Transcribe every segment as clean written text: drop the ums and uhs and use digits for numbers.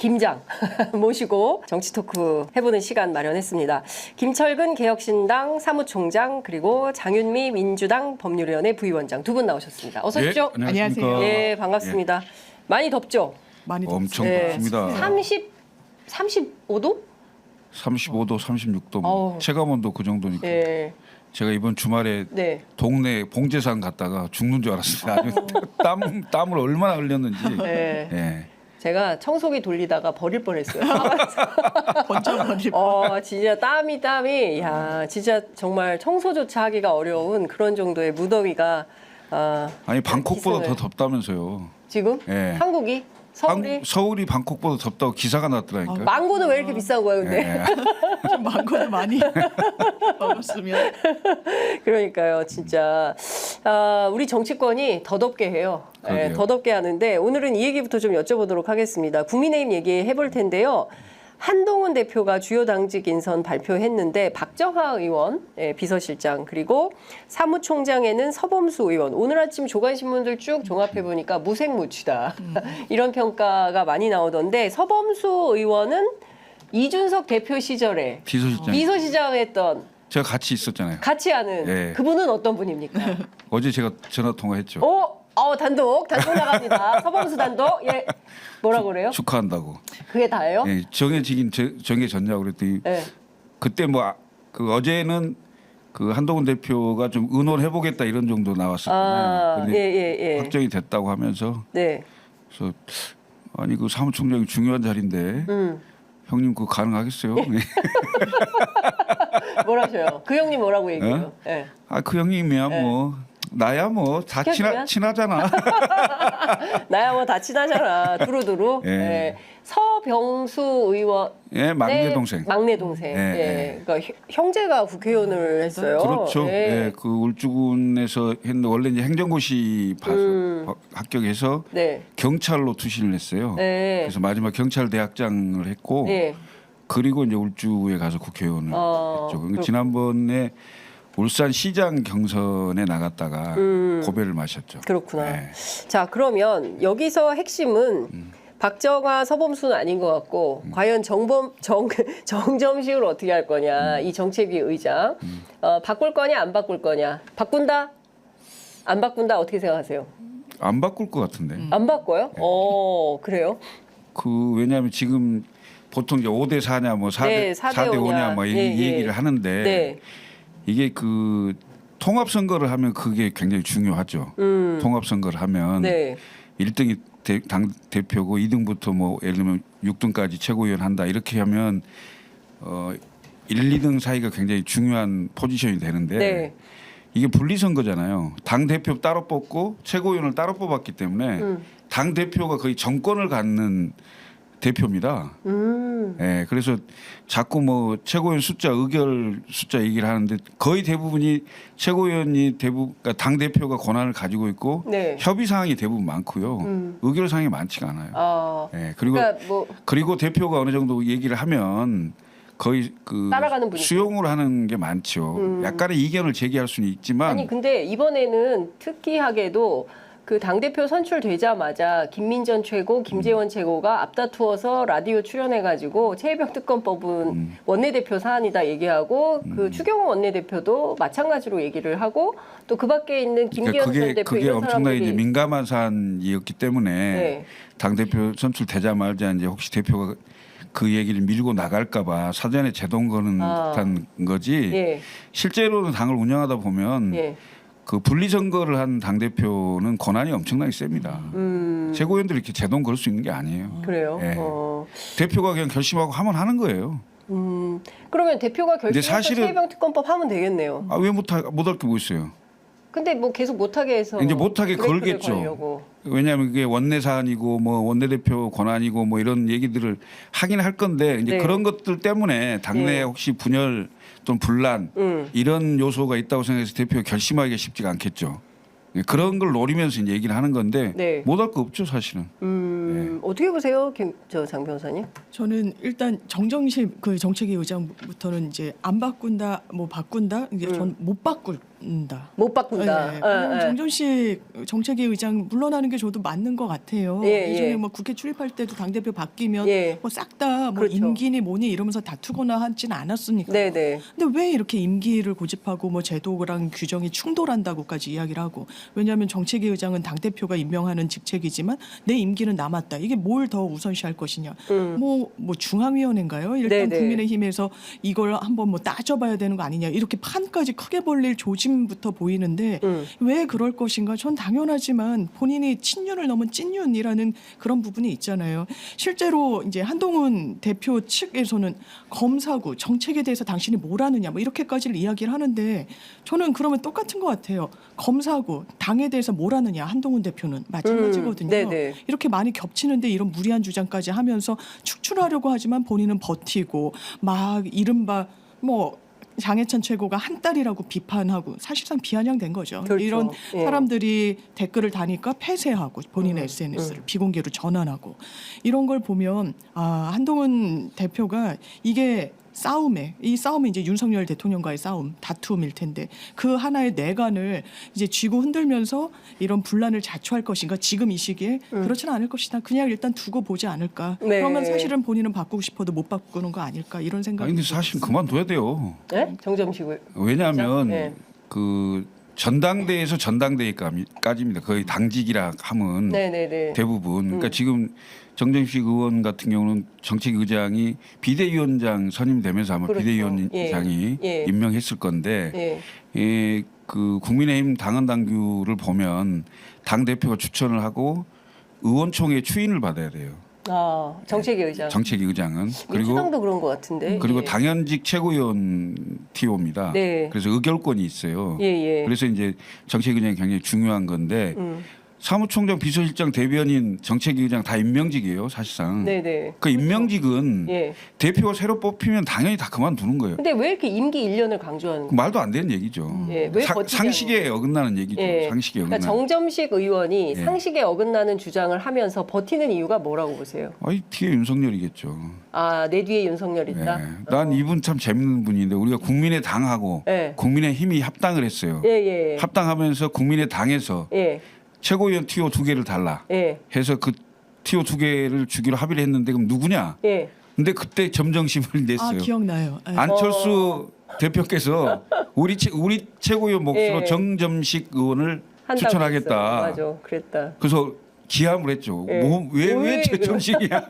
김장 모시고 정치 토크 해보는 시간 마련했습니다. 김철근 개혁신당 사무총장 그리고 장윤미 민주당 법률위원회 부위원장 두 분 나오셨습니다. 어서 오십시오. 예, 안녕하세요. 예, 반갑습니다. 많이 덥죠? 많이 엄청 네. 덥습니다. 35도? 35도, 36도, 어우. 체감온도 그 정도니까. 예. 제가 이번 주말에 네. 동네 봉제산 갔다가 죽는 줄 알았어요. 아주 땀을 얼마나 흘렸는지. 네. 예. 제가 청소기 돌리다가 버릴 뻔했어요. 번쩍거릴 진짜 땀이, 야, 진짜 정말 청소조차 하기가 어려운 그런 정도의 무더위가 아니 방콕보다 기승을. 더 덥다면서요. 지금 예. 한국이 서울이 서울이 방콕보다 덥다고 기사가 났더라니까요. 망고는 왜 이렇게 비싼 거예요, 근데? 예. 좀 많고도 많이 먹었으면. 그러니까요, 진짜 우리 정치권이 더 덥게 해요. 예, 그러게요. 더 덥게 하는데 오늘은 이 얘기부터 좀 여쭤보도록 하겠습니다. 국민의힘 얘기해 볼 텐데요. 한동훈 대표가 주요 당직 인선 발표했는데 박정하 의원 비서실장 그리고 사무총장에는 서범수 의원 오늘 아침 조간신문들 쭉 종합해 보니까 무색무취다 이런 평가가 많이 나오던데 서범수 의원은 이준석 대표 시절에 비서실장. 했던 제가 같이 있었잖아요. 같이 하는 예. 그분은 어떤 분입니까? 어제 제가 전화 통화했죠. 단독 나갑니다. 서범수 단독. 예. 뭐라고 그래요? 축하한다고. 그게 다예요? 예, 정해졌냐고 그랬더니 네. 그때 그 어제는 그 한동훈 대표가 좀 의논해 보겠다 이런 정도 나왔었거든요. 근데 예. 확정이 됐다고 하면서 네. 그래서 아니 그 사무총장이 중요한 자리인데 형님 그거 가능하겠어요? 뭐라셔요? 그 형님 뭐라고 얘기해요? 예. 그 형님이야 뭐 나야 뭐 다 시켜주면? 친하잖아. 나야 뭐 다 친하잖아. 두루두루. 예. 예. 서병수 의원. 예, 막내 동생. 막내 동생. 예, 예. 그러니까 형제가 국회의원을 했어요. 그렇죠. 예. 예, 그 울주군에서 했는데 원래 이제 행정고시 합격해서 네. 경찰로 투신을 했어요. 네. 그래서 마지막 경찰 대학장을 했고 예. 그리고 이제 울주에 가서 국회의원을 했죠. 그러니까 지난번에 울산 시장 경선에 나갔다가 고배를 마셨죠. 그렇구나. 네. 자, 그러면 여기서 핵심은 박정하, 서범수는 아닌 것 같고 과연 정점식을 어떻게 할 거냐 이 정책위 의장 바꿀 거냐 안 바꿀 거냐 바꾼다 안 바꾼다 어떻게 생각하세요? 안 바꿀 것 같은데. 안 바꿔요? 그래요? 그 왜냐하면 지금 보통 이제 5대 4냐 뭐 4대, 네, 4대 5냐 뭐 이 얘기를 하는데 네. 이게 그 통합 선거를 하면 그게 굉장히 중요하죠. 통합 선거를 하면 네. 1등이 당 대표고 2등부터 뭐 예를 들면 6등까지 최고위원 한다 이렇게 하면 1, 2등 사이가 굉장히 중요한 포지션이 되는데 네. 이게 분리 선거잖아요. 당 대표 따로 뽑고 최고위원을 따로 뽑았기 때문에 당 대표가 거의 정권을 갖는 대표입니다. 예, 그래서 자꾸 뭐 최고위원 숫자, 의결 숫자 얘기를 하는데 거의 대부분이 최고위원이 그러니까 당 대표가 권한을 가지고 있고 네. 협의 사항이 대부분 많고요. 의결 사항이 많지가 않아요. 예, 그리고 그러니까 그리고 대표가 어느 정도 얘기를 하면 거의 그 따라가는 분위기. 수용을 하는 게 많죠. 약간의 이견을 제기할 수는 있지만 아니 근데 이번에는 특이하게도 그 당대표 선출되자마자 김민전 최고, 김재원 최고가 앞다투어서 라디오 출연해가지고 최혜병 특검법은 원내대표 사안이다 얘기하고 그 추경호 원내대표도 마찬가지로 얘기를 하고 또 그 밖에 있는 김기현 전 대표 그게 이런 엄청나게 사람들이 이제 민감한 사안이었기 때문에 네. 당 대표 선출되자마자 이제 혹시 대표가 그 얘기를 밀고 나갈까봐 사전에 제동 거는 듯한 거지. 예. 실제로는 당을 운영하다 보면. 예. 그 분리 선거를 한 당 대표는 권한이 엄청나게 셉니다. 최고위원들이 이렇게 제동 걸 수 있는 게 아니에요. 그래요? 예. 대표가 그냥 결심하고 하면 하는 거예요. 그러면 대표가 결심해서 사실은- 최혜병 특검법 하면 되겠네요. 왜 못할 게 뭐 있어요? 근데 뭐 계속 못하게 해서 이제 못하게 브레이크를 걸겠죠. 걸려고. 왜냐하면 그게 원내 사안이고 뭐 원내대표 권한이고 뭐 이런 얘기들을 하긴 할 건데 이제 네. 그런 것들 때문에 당내에 네. 혹시 분열 또는 분란 이런 요소가 있다고 생각해서 대표가 결심하기가 쉽지가 않겠죠. 그런 걸 노리면서 이제 얘기를 하는 건데 네. 못할 거 없죠 사실은. 어떻게 보세요, 장 변호사님? 저는 일단 정정실 그 정책위 의장부터는 이제 안 바꾼다, 뭐 바꾼다, 이게 전 못 바꿀 못 바꾼다. 네. 예, 예. 정점식 정책위 의장 물러나는 게 저도 맞는 것 같아요. 예, 예전에 예. 뭐 국회 출입할 때도 당 대표 바뀌면 예. 뭐 싹 다 뭐 그렇죠. 임기니 뭐니 이러면서 다투거나 하진 않았으니까. 네네. 근데 왜 이렇게 임기를 고집하고 뭐 제도랑 규정이 충돌한다고까지 이야기를 하고? 왜냐하면 정책위 의장은 당 대표가 임명하는 직책이지만 내 임기는 남았다. 이게 뭘 더 우선시할 것이냐? 뭐 중앙위원회인가요? 일단 네네. 국민의힘에서 이걸 한번 뭐 따져봐야 되는 거 아니냐? 이렇게 판까지 크게 벌릴 조짐부터 보이는데 왜 그럴 것인가? 전 당연하지만 본인이 친윤을 넘은 찐윤이라는 그런 부분이 있잖아요. 실제로 이제 한동훈 대표 측에서는 검사고 정책에 대해서 당신이 뭘 아느냐 뭐 이렇게까지를 이야기를 하는데 저는 그러면 똑같은 것 같아요. 검사고 당에 대해서 뭘 아느냐 한동훈 대표는 마찬가지거든요. 네네. 이렇게 많이 겹치는데 이런 무리한 주장까지 하면서 축출하려고 하지만 본인은 버티고 막 이른바 뭐 장해찬 최고가 한 딸이라고 비판하고 사실상 비아냥된 거죠. 그렇죠. 이런 예. 사람들이 댓글을 다니까 폐쇄하고 본인의 SNS를 비공개로 전환하고 이런 걸 보면 한동훈 대표가 이게 이 싸움이 이제 윤석열 대통령과의 싸움, 다툼일 텐데 그 하나의 내관을 이제 쥐고 흔들면서 이런 분란을 자초할 것인가 지금 이 시기에 그렇지는 않을 것이다. 그냥 일단 두고 보지 않을까. 네. 그러면 사실은 본인은 바꾸고 싶어도 못 바꾸는 거 아닐까 이런 생각이. 아니 근데 사실 그만둬야 돼요. 네? 정점식을. 왜냐하면 네. 그 전당대회에서 전당대회까지입니다. 거의 당직이라 하면 네네네. 대부분. 그러니까 지금 정정식 의원 같은 경우는 정책의장이 비대위원장 선임되면서 아마 그렇죠. 비대위원장이 예. 임명했을 건데 예. 그 국민의힘 당헌 당규를 보면 당 대표가 추천을 하고 의원총회 추인을 받아야 돼요. 정책위 의장. 정책위 의장은 민주당도 그런 것 같은데. 그리고 예. 당연직 최고위원 TO입니다. 네. 그래서 의결권이 있어요. 예. 그래서 이제 정책위 의장이 굉장히 중요한 건데 사무총장, 비서실장, 대변인, 정책위 의장 다 임명직이에요, 사실상. 네네. 그 임명직은 예. 대표가 새로 뽑히면 당연히 다 그만두는 거예요. 근데 왜 이렇게 임기 1년을 강조하는 그 거예요? 말도 안 되는 얘기죠. 예, 왜 버티지 상식에 어긋나는 얘기죠. 예. 상식에 그러니까 어긋나는. 정점식 의원이 예. 상식에 어긋나는 주장을 하면서 버티는 이유가 뭐라고 보세요? 아이 뒤에 윤석열이겠죠. 내 뒤에 윤석열이 예. 있다? 난 이분 참 재밌는 분인데 우리가 국민의 당하고 예. 국민의 힘이 합당을 했어요. 예. 합당하면서 국민의 당에서 예. 최고위원 TO 2개를 달라 예. 해서 그 TO 2개를 주기로 합의를 했는데 그럼 누구냐? 예. 근데 그때 점정심을 냈어요. 기억나요. 예. 안철수 대표께서 우리 최고위원 몫으로 예. 정점식 의원을 한다고 추천하겠다. 했어요. 맞아. 그랬다. 그래서 기함을 했죠. 예. 왜 왜 최점식이야?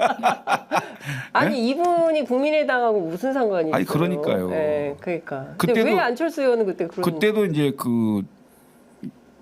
아니 이분이 국민의당하고 무슨 상관이 있어요? 아니, 그러니까요. 예, 그러니까. 근데 그때도- 왜 안철수 의원은 그때 그런? 그때도 이제 그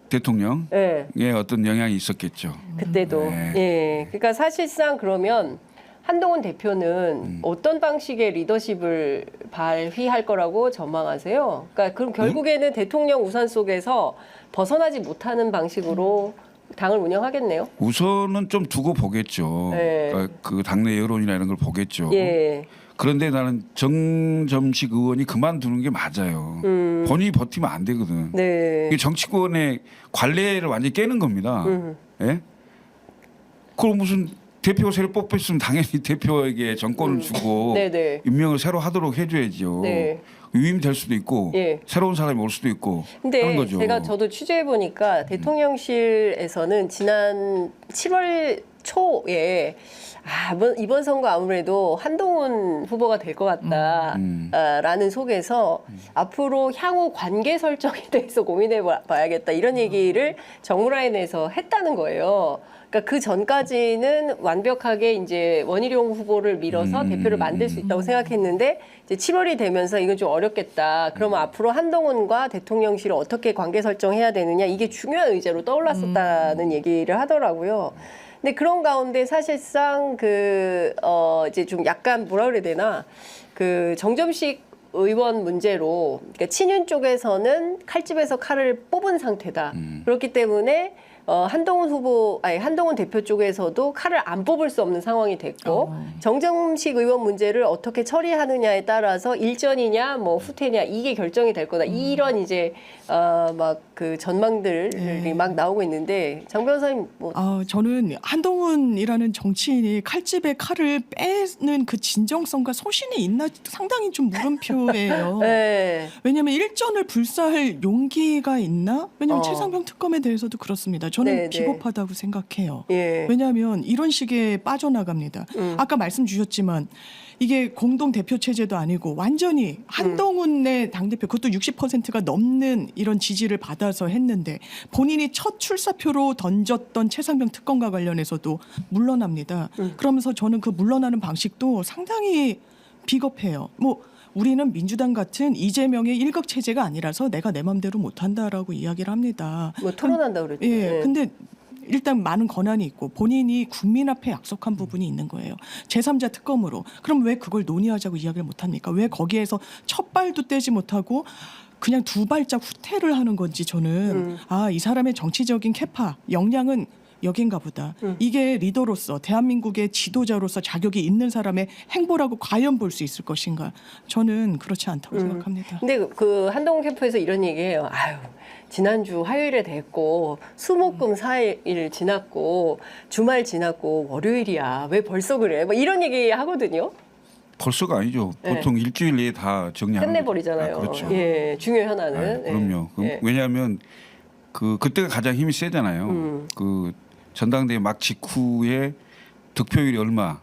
대통령의 예, 어떤 영향이 있었겠죠. 그때도. 네. 예, 그러니까 사실상 그러면 한동훈 대표는 어떤 방식의 리더십을 발휘할 거라고 전망하세요? 그러니까 그럼 결국에는 대통령 우산 속에서 벗어나지 못하는 방식으로 당을 운영하겠네요. 우선은 좀 두고 보겠죠. 네. 그러니까 그 당내 여론이나 이런 걸 보겠죠. 예. 그런데 나는 정점식 의원이 그만두는 게 맞아요. 본인이 버티면 안 되거든. 네. 이게 정치권의 관례를 완전히 깨는 겁니다. 예? 그럼 무슨 대표가 새로 뽑혔으면 당연히 대표에게 정권을 주고 네네. 임명을 새로 하도록 해줘야죠. 네. 위임될 수도 있고 예. 새로운 사람이 올 수도 있고 근데 하는 거죠. 저도 취재해 보니까 대통령실에서는 지난 7월 초에 이번 선거 아무래도 한동훈 후보가 될 것 같다라는 속에서 앞으로 향후 관계 설정에 대해서 고민해 봐야겠다 이런 얘기를 정무라인에서 했다는 거예요. 그러니까 그 전까지는 완벽하게 이제 원희룡 후보를 밀어서 대표를 만들 수 있다고 생각했는데 이제 7월이 되면서 이건 좀 어렵겠다. 그러면 앞으로 한동훈과 대통령실을 어떻게 관계 설정해야 되느냐 이게 중요한 의제로 떠올랐었다는 얘기를 하더라고요. 근데 그런 가운데 사실상 이제 좀 약간 뭐라 그래야 되나 그 정점식 의원 문제로 그러니까 친윤 쪽에서는 칼집에서 칼을 뽑은 상태다. 그렇기 때문에 한동훈 대표 쪽에서도 칼을 안 뽑을 수 없는 상황이 됐고 정점식 의원 문제를 어떻게 처리하느냐에 따라서 일전이냐 뭐 후퇴냐 이게 결정이 될 거다. 이런 이제 막 그 전망들이 막 나오고 있는데 장 변호사님 뭐 저는 한동훈이라는 정치인이 칼집에 칼을 빼는 그 진정성과 소신이 있나 상당히 좀 물음표예요. 네. 왜냐하면 일전을 불사할 용기가 있나? 왜냐하면 최상병 특검에 대해서도 그렇습니다. 저는 네, 네. 비겁하다고 생각해요. 예. 왜냐하면 이런 식의 빠져나갑니다. 아까 말씀 주셨지만 이게 공동 대표 체제도 아니고 완전히 한동훈의 당대표 그것도 60%가 넘는 이런 지지를 받아서 했는데 본인이 첫 출사표로 던졌던 최상병 특검과 관련해서도 물러납니다. 그러면서 저는 그 물러나는 방식도 상당히 비겁해요. 뭐 우리는 민주당 같은 이재명의 일극 체제가 아니라서 내가 내 맘대로 못한다라고 이야기를 합니다. 뭐 토론한다 그랬죠. 예, 네. 근데 일단 많은 권한이 있고 본인이 국민 앞에 약속한 부분이 있는 거예요. 제3자 특검으로. 그럼 왜 그걸 논의하자고 이야기를 못합니까? 왜 거기에서 첫 발도 떼지 못하고 그냥 두 발짝 후퇴를 하는 건지 저는 이 사람의 정치적인 캐파, 역량은 여긴가 보다. 이게 리더로서 대한민국의 지도자로서 자격이 있는 사람의 행보라고 과연 볼 수 있을 것인가? 저는 그렇지 않다고 생각합니다. 근데 그 한동훈 캠프에서 이런 얘기해요. 아유, 지난주 화요일에 됐고 수목금 4일 지났고 주말 지났고 월요일이야. 왜 벌써 그래? 뭐 이런 얘기 하거든요. 벌써가 아니죠. 네. 보통 일주일 내에 다 정리하는 끝내버리잖아요. 거죠. 그렇죠. 예, 중요 현안은. 그럼요. 예. 왜냐하면 그때가 가장 힘이 세잖아요. 그 전당대회 막 직후에 득표율이 얼마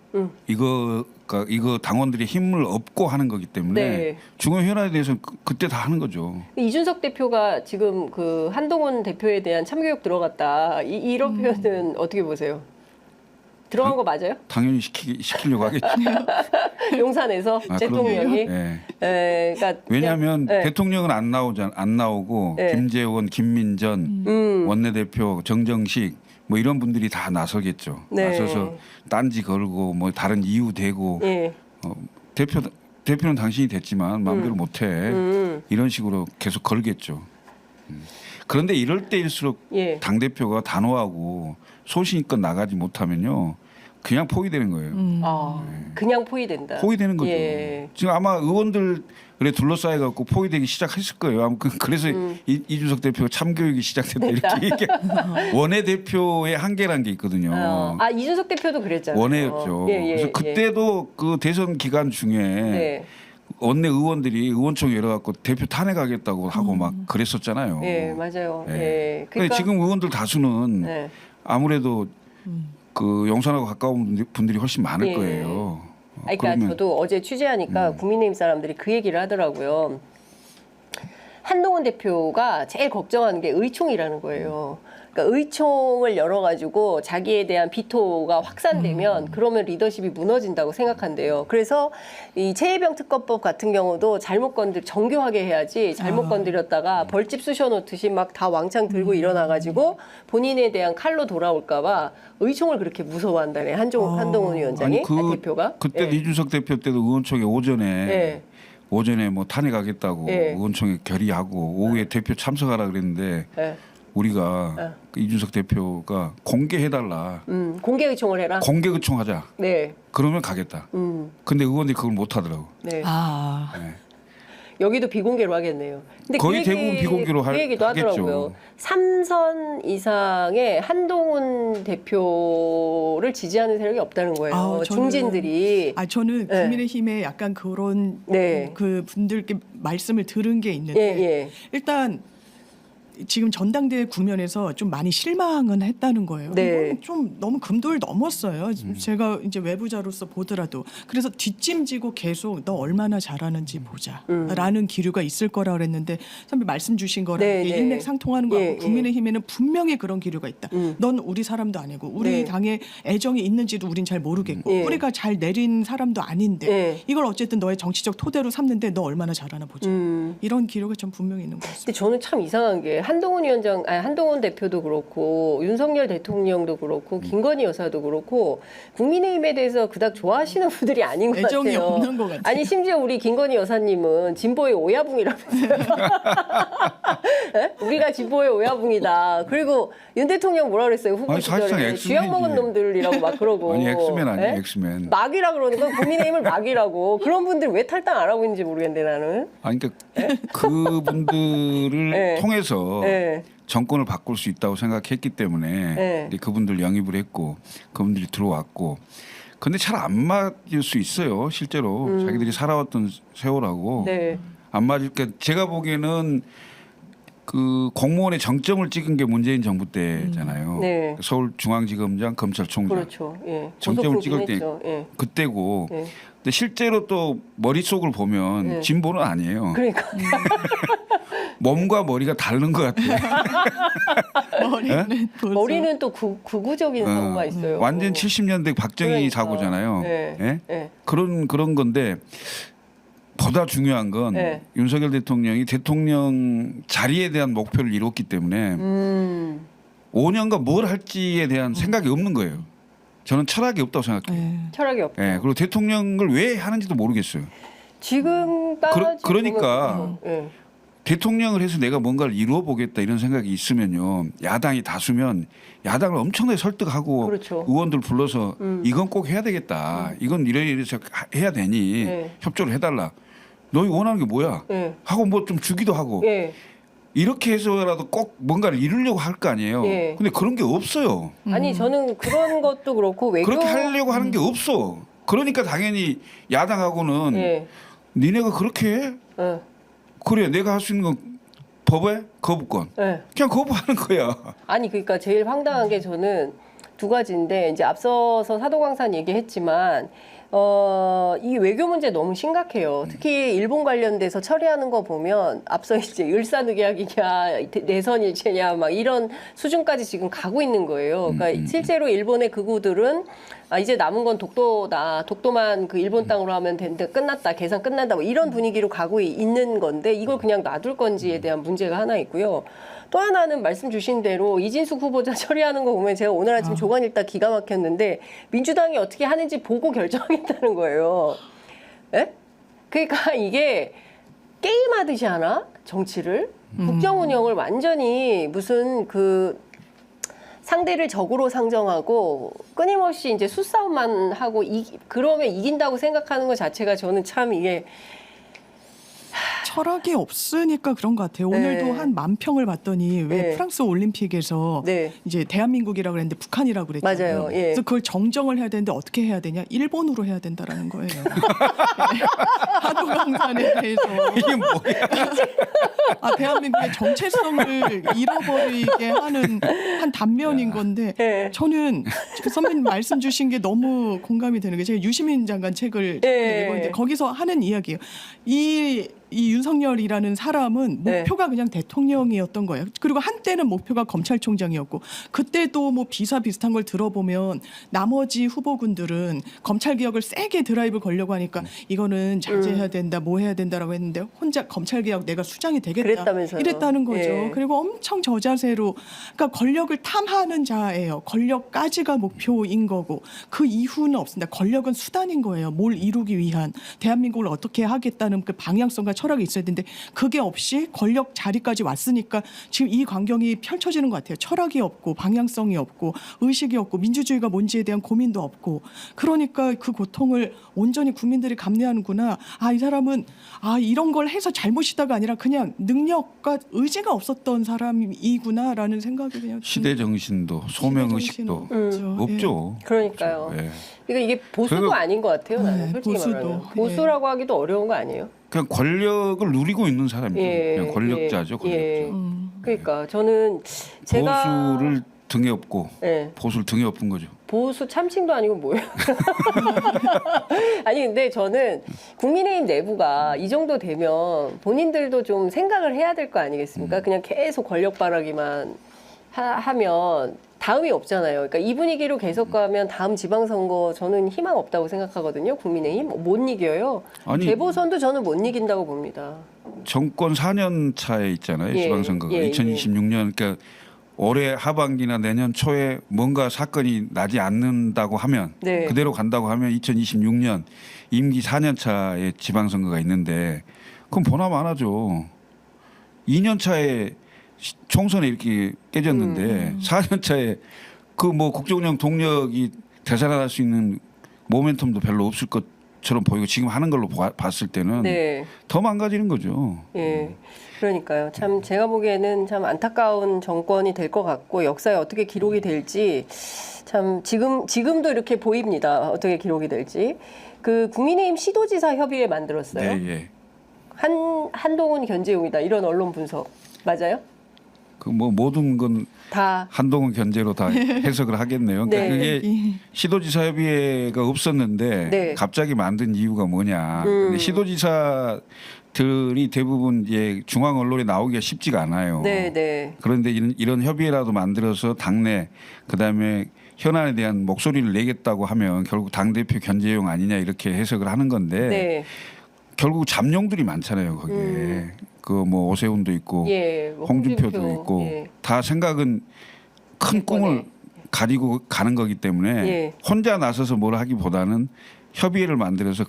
이거 당원들이 힘을 얻고 하는 거기 때문에 네. 중요 현안에 대해서 그때 다 하는 거죠. 이준석 대표가 지금 그 한동훈 대표에 대한 참교육 들어갔다. 이런 표현은 어떻게 보세요? 들어간 거 맞아요? 당연히 시키려고 하겠죠. 용산에서 대통령이. 네. 그러니까 왜냐하면 네. 대통령은 안 나오고 네. 김재원, 김민전, 원내대표, 정정식 뭐 이런 분들이 다 나서겠죠. 네. 나서서 딴지 걸고 뭐 다른 이유 대고 예. 대표는 당신이 됐지만 마음대로 못해 이런 식으로 계속 걸겠죠. 그런데 이럴 때일수록 예. 당 대표가 단호하고 소신있게 나가지 못하면요 그냥 포위되는 거예요. 그냥 포위된다. 포위되는 거죠. 예. 지금 아마 의원들에 둘러싸여 갖고 포위되기 시작했을 거예요. 아마 그래서 이준석 대표가 참교육이 시작됐다 이렇게 얘기. 원내 대표의 한계라는 게 있거든요. 이준석 대표도 그랬잖아요. 원내였죠. 그래서 그때도 그 대선 기간 중에 네. 원내 의원들이 의원총회 열어갖고 대표 탄핵하겠다고 하고 막 그랬었잖아요. 예, 맞아요. 예. 예. 근데 지금 의원들 다수는 네. 아무래도 그 영산하고 가까운 분들이 훨씬 많을 예. 거예요. 그러니까 그러면 저도 어제 취재하니까 국민의힘 사람들이 그 얘기를 하더라고요. 한동훈 대표가 제일 걱정하는 게 의총이라는 거예요. 그러니까 의총을 열어가지고 자기에 대한 비토가 확산되면 그러면 리더십이 무너진다고 생각한대요. 그래서 이 최혜병 특검법 같은 경우도 잘못 정교하게 해야지 잘못 건드렸다가 벌집 쑤셔놓듯이 막 다 왕창 들고 일어나가지고 본인에 대한 칼로 돌아올까봐 의총을 그렇게 무서워한다네 한동훈 위원장이 대표가. 그때도 예. 이준석 대표 때도 의원총회 예. 오전에 뭐 탄핵하겠다고 예. 의원총회 결의하고 오후에 대표 참석하라 그랬는데 예. 우리가 그 이준석 대표가 공개해달라. 공개 의총을 해라. 공개 의총하자. 네. 그러면 가겠다. 근데 의원들이 그걸 못하더라고. 네. 네. 여기도 비공개로 하겠네요. 근데 거의 대부분 비공개로 그 얘기도 하겠죠. 하더라고요. 3선 이상의 한동훈 대표를 지지하는 세력이 없다는 거예요. 중진들이. 저는 네. 국민의힘에 약간 그런 네. 그 분들께 말씀을 들은 게 있는데 예. 일단 지금 전당대회 국면에서 좀 많이 실망은 했다는 거예요. 네. 이건 좀 너무 금도를 넘었어요. 제가 이제 외부자로서 보더라도 그래서 뒷짐지고 계속 너 얼마나 잘하는지 보자라는 기류가 있을 거라 그랬는데 선배 말씀 주신 거랑 네, 이게 네. 일맥상통하는 거 예, 같고 국민의힘에는 분명히 그런 기류가 있다. 넌 우리 사람도 아니고 우리 네. 당에 애정이 있는지도 우린 잘 모르겠고 예. 뿌리가 잘 내린 사람도 아닌데 예. 이걸 어쨌든 너의 정치적 토대로 삼는데 너 얼마나 잘하나 보자. 이런 기류가 좀 분명히 있는 것 같습니다. 근데 저는 참 이상한 게 한동훈 대표도 그렇고 윤석열 대통령도 그렇고 김건희 여사도 그렇고 국민의힘에 대해서 그닥 좋아하시는 분들이 아닌 것 애정이 같아요. 없는 것 같아요. 아니 심지어 우리 김건희 여사님은 진보의 오야붕이라면서요. 네? 우리가 진보의 오야붕이다. 그리고 윤 대통령 뭐라 그랬어요? 후보 아니, 사실상 시절에 엑스맨이지. 쥐약 먹은 놈들이라고 막 그러고. 아니 엑스맨 아니에요, 네? 엑스맨. 막이라 그러니까 국민의힘을 막이라고. 그런 분들 왜 탈당 안 하고 있는지 모르겠는데 나는. 아니 그러니까 그분들을 네. 통해서 네. 정권을 바꿀 수 있다고 생각했기 때문에 네. 이제 그분들 영입을 했고 그분들이 들어왔고 근데 잘 안 맞을 수 있어요 실제로 자기들이 살아왔던 세월하고 네. 안 맞을 게 제가 보기에는 그 공무원의 정점을 찍은 게 문재인 정부 때잖아요. 네. 서울중앙지검장 검찰총장 그렇죠. 예. 정점을 고소풍 찍을 때 했죠. 예. 그때고 예. 근데 실제로 또 머릿속을 보면 네. 진보는 아니에요. 그러니까 몸과 머리가 다른 것 같아요. 머리는 벌써. 머리는 또 구구적인 사고가 있어요. 완전 70년대 박정희 그러니까. 사고잖아요. 네. 예? 네. 그런 건데 보다 중요한 건 네. 윤석열 대통령이 대통령 자리에 대한 목표를 이뤘기 때문에 5년간 뭘 할지에 대한 생각이 없는 거예요. 저는 철학이 없다고 생각해요. 네. 철학이 없죠. 예, 그리고 대통령을 왜 하는지도 모르겠어요. 지금 따지고 그러니까 보면, 예. 대통령을 해서 내가 뭔가를 이루어 보겠다 이런 생각이 있으면요. 야당이 다수면 야당을 엄청나게 설득하고 그렇죠. 의원들 불러서 이건 꼭 해야 되겠다. 이건 이래서 해야 되니 네. 협조를 해달라. 너희 원하는 게 뭐야? 예. 하고 뭐 좀 주기도 하고 예. 이렇게 해서라도 꼭 뭔가를 이루려고 할 거 아니에요. 예. 근데 그런 게 없어요. 아니 저는 그런 것도 그렇고 외교 그렇게 하려고 하는 게 없어. 그러니까 당연히 야당하고는 예. 니네가 그렇게 해? 예. 그래 내가 할 수 있는 건 법에 거부권. 예. 그냥 거부하는 거야. 아니 그러니까 제일 황당한 게 저는 두 가지인데 이제 앞서서 사도광산 얘기했지만 이 외교 문제 너무 심각해요. 특히 일본 관련돼서 처리하는 거 보면 앞서 이제 을사늑약이냐 내선 일체냐 막 이런 수준까지 지금 가고 있는 거예요. 그러니까 실제로 일본의 극우들은 이제 남은 건 독도다. 독도만 그 일본 땅으로 하면 된다. 끝났다. 계산 끝난다. 뭐 이런 분위기로 가고 있는 건데 이걸 그냥 놔둘 건지에 대한 문제가 하나 있고요. 또 하나는 말씀 주신 대로 이진숙 후보자 처리하는 거 보면 제가 오늘 아침 조간 읽다 기가 막혔는데 민주당이 어떻게 하는지 보고 결정했다는 거예요. 예? 그러니까 이게 게임하듯이 하나? 정치를? 국정 운영을 완전히 무슨 그 상대를 적으로 상정하고 끊임없이 이제 수싸움만 하고 그러면 이긴다고 생각하는 것 자체가 저는 참 이게 철학이 없으니까 그런 것 같아요. 네. 오늘도 한 10,000평을 봤더니 왜 네. 프랑스 올림픽에서 네. 이제 대한민국이라고 그랬는데 북한이라고 그랬잖아요. 맞아요. 예. 그래서 그걸 정정을 해야 되는데 어떻게 해야 되냐? 일본으로 해야 된다라는 거예요. 하도강산에 대해서 이게 뭐야? 대한민국의 정체성을 잃어버리게 하는 한 단면인 건데 네. 저는 선배님 말씀 주신 게 너무 공감이 되는 게 제가 유시민 장관 책을 네. 읽었는데 거기서 하는 이야기예요. 이 윤석열이라는 사람은 네. 목표가 그냥 대통령이었던 거예요. 그리고 한때는 목표가 검찰총장이었고 그때도 뭐 비사 비슷한 걸 들어보면 나머지 후보군들은 검찰개혁을 세게 드라이브 걸려고 하니까 이거는 자제해야 된다 뭐 해야 된다라고 했는데 혼자 검찰개혁 내가 수장이 되겠다 그랬다면서요. 이랬다는 거죠. 예. 그리고 엄청 저자세로 그러니까 권력을 탐하는 자예요. 권력까지가 목표인 거고 그 이후는 없습니다. 권력은 수단인 거예요. 뭘 이루기 위한 대한민국을 어떻게 하겠다는 그 방향성과 철학이 있어야 되는데 그게 없이 권력 자리까지 왔으니까 지금 이 광경이 펼쳐지는 것 같아요. 철학이 없고 방향성이 없고 의식이 없고 민주주의가 뭔지에 대한 고민도 없고 그러니까 그 고통을 온전히 국민들이 감내하는구나. 이 사람은 이런 걸 해서 잘못이다가 아니라 그냥 능력과 의지가 없었던 사람이구나라는 생각이 그냥 시대 정신도 소명 의식도 없죠. 그러니까요. 예. 그러니까 이게 보수도 그거- 아닌 것 같아요. 나는 네, 솔직히 보수도. 말하면 예. 보수라고 하기도 어려운 거 아니에요? 그냥 권력을 누리고 있는 사람이죠. 예, 그냥 권력자죠. 권력자. 예. 그러니까 저는 제가 보수를 등에 업고 예. 보수를 등에 엎은 거죠. 보수 참칭도 아니고 뭐예요? 아니 근데 저는 국민의힘 내부가 이 정도 되면 본인들도 좀 생각을 해야 될 거 아니겠습니까? 그냥 계속 권력 바라기만 하면 다음이 없잖아요. 그러니까 이 분위기로 계속 가면 다음 지방선거 저는 희망 없다고 생각하거든요. 국민의힘 못 이겨요. 아니, 재보선도 저는 못 이긴다고 봅니다. 정권 4년 차에 있잖아요. 예, 지방선거가 예, 2026년 그러니까 올해 하반기나 내년 초에 뭔가 사건이 나지 않는다고 하면 네. 그대로 간다고 하면 2026년 임기 4년 차에 지방선거가 있는데 그럼 보나마 안 하죠. 2년 차에 총선에 이렇게 깨졌는데 4년 차에 그 뭐 국정운영 동력이 되살아날 수 있는 모멘텀도 별로 없을 것처럼 보이고 지금 하는 걸로 봤을 때는 네. 더 망가지는 거죠. 예. 그러니까요. 참 제가 보기에는 참 안타까운 정권이 될 것 같고 역사에 어떻게 기록이 될지 참 지금도 이렇게 보입니다. 어떻게 기록이 될지. 그 국민의힘 시도지사 협의회 만들었어요. 네, 예. 한동훈 견제용이다. 이런 언론 분석. 맞아요? 그 뭐 모든 건 다 한동훈 견제로 다 해석을 하겠네요. 그러니까 네. 그게 시도지사협의회가 없었는데 네. 갑자기 만든 이유가 뭐냐. 근데 시도지사들이 대부분 이제 중앙 언론에 나오기가 쉽지가 않아요. 네, 네. 그런데 이런 협의회라도 만들어서 당내 그다음에 현안에 대한 목소리를 내겠다고 하면 결국 당 대표 견제용 아니냐 이렇게 해석을 하는 건데 네. 결국 잠룡들이 많잖아요 거기에. 그 뭐 오세훈도 있고 예. 뭐 홍준표도 있고 예. 다 생각은 큰 꿈을 가지고 가는 거기 때문에 예. 혼자 나서서 뭘 하기보다는 협의회를 만들어서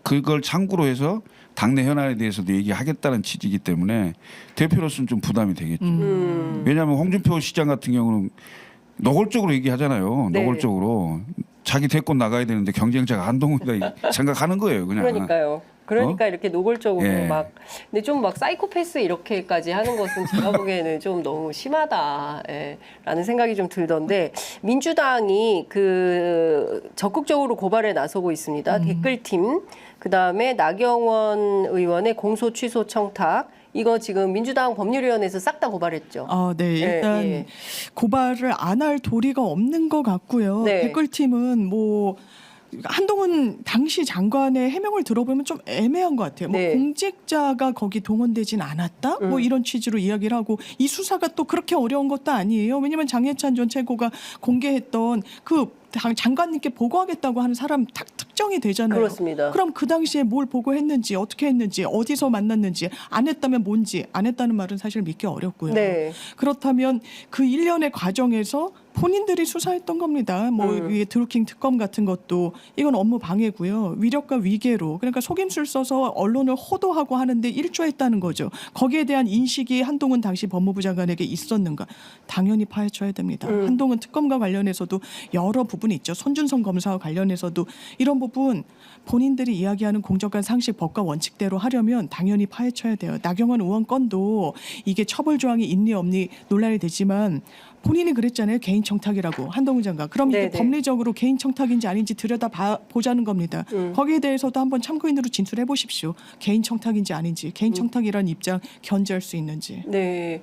그걸 참고로 해서 당내 현안에 대해서도 얘기하겠다는 취지이기 때문에 대표로서는 좀 부담이 되겠죠. 왜냐하면 홍준표 시장 같은 경우는 노골적으로 얘기하잖아요. 네. 노골적으로 자기 대권 나가야 되는데 경쟁자가 한동훈이다 생각하는 거예요. 그냥. 그러니까요. 그러니까 이렇게 노골적으로 예. 막 근데 좀 막 사이코패스 이렇게까지 하는 것은 제가 보기에는 좀 너무 심하다. 예, 라는 생각이 좀 들던데 민주당이 그 적극적으로 고발에 나서고 있습니다. 댓글팀 그다음에 나경원 의원의 공소 취소 청탁 이거 지금 민주당 법률위원회에서 싹 다 고발했죠. 네, 일단 예. 고발을 안 할 도리가 없는 것 같고요. 네. 댓글팀은 뭐 한동훈 당시 장관의 해명을 들어보면 좀 애매한 것 같아요. 네. 뭐 공직자가 거기 동원되진 않았다? 뭐 이런 취지로 이야기를 하고 이 수사가 또 그렇게 어려운 것도 아니에요. 왜냐하면 장해찬 전 최고가 공개했던 그 장관님께 보고하겠다고 하는 사람 특정이 되잖아요. 그렇습니다. 그럼 그 당시에 뭘 보고했는지 어떻게 했는지 어디서 만났는지 안 했다면 뭔지 안 했다는 말은 사실 믿기 어렵고요. 네. 그렇다면 그 일련의 과정에서 본인들이 수사했던 겁니다. 뭐 이게 드루킹 특검 같은 것도 이건 업무 방해고요. 위력과 위계로 그러니까 속임수를 써서 언론을 호도하고 하는데 일조했다는 거죠. 거기에 대한 인식이 한동훈 당시 법무부 장관에게 있었는가? 당연히 파헤쳐야 됩니다. 한동훈 특검과 관련해서도 여러 부분이 있죠. 손준성 검사와 관련해서도 이런 부분 본인들이 이야기하는 공정한 상식 법과 원칙대로 하려면 당연히 파헤쳐야 돼요. 나경원 의원 건도 이게 처벌 조항이 있니 없니 논란이 되지만 본인이 그랬잖아요. 개인 청탁이라고 한동훈 장관. 그럼 이게 네네. 법리적으로 개인 청탁인지 아닌지 들여다 보자는 겁니다. 거기에 대해서도 한번 참고인으로 진술해 보십시오. 개인 청탁인지 아닌지, 개인 청탁이라는 입장 견제할 수 있는지. 네.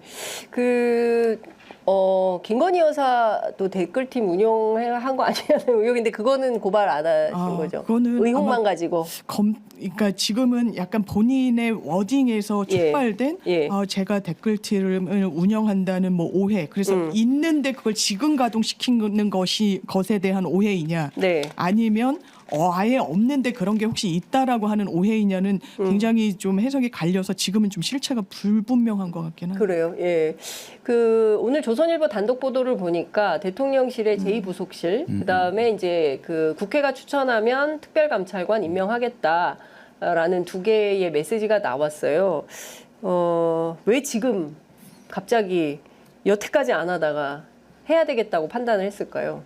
김건희 여사도 댓글팀 운영한 거 아니냐는 의혹인데 그거는 고발 안 하신 거죠. 그거는 의혹만 아마 가지고. 그러니까 지금은 약간 본인의 워딩에서 예. 촉발된 예. 제가 댓글팀을 운영한다는 뭐 오해. 그래서 있는데 그걸 지금 가동시키는 것에 대한 오해이냐? 네. 아니면 아예 없는데 그런 게 혹시 있다라고 하는 오해이냐는 굉장히 좀 해석이 갈려서 지금은 좀 실체가 불분명한 것 같긴 합니다. 그래요. 예. 오늘 조선일보 단독 보도를 보니까 대통령실의 제2부속실, 그다음에 이제 국회가 추천하면 특별감찰관 임명하겠다라는 두 개의 메시지가 나왔어요. 왜 지금 갑자기 여태까지 안 하다가 해야 되겠다고 판단을 했을까요?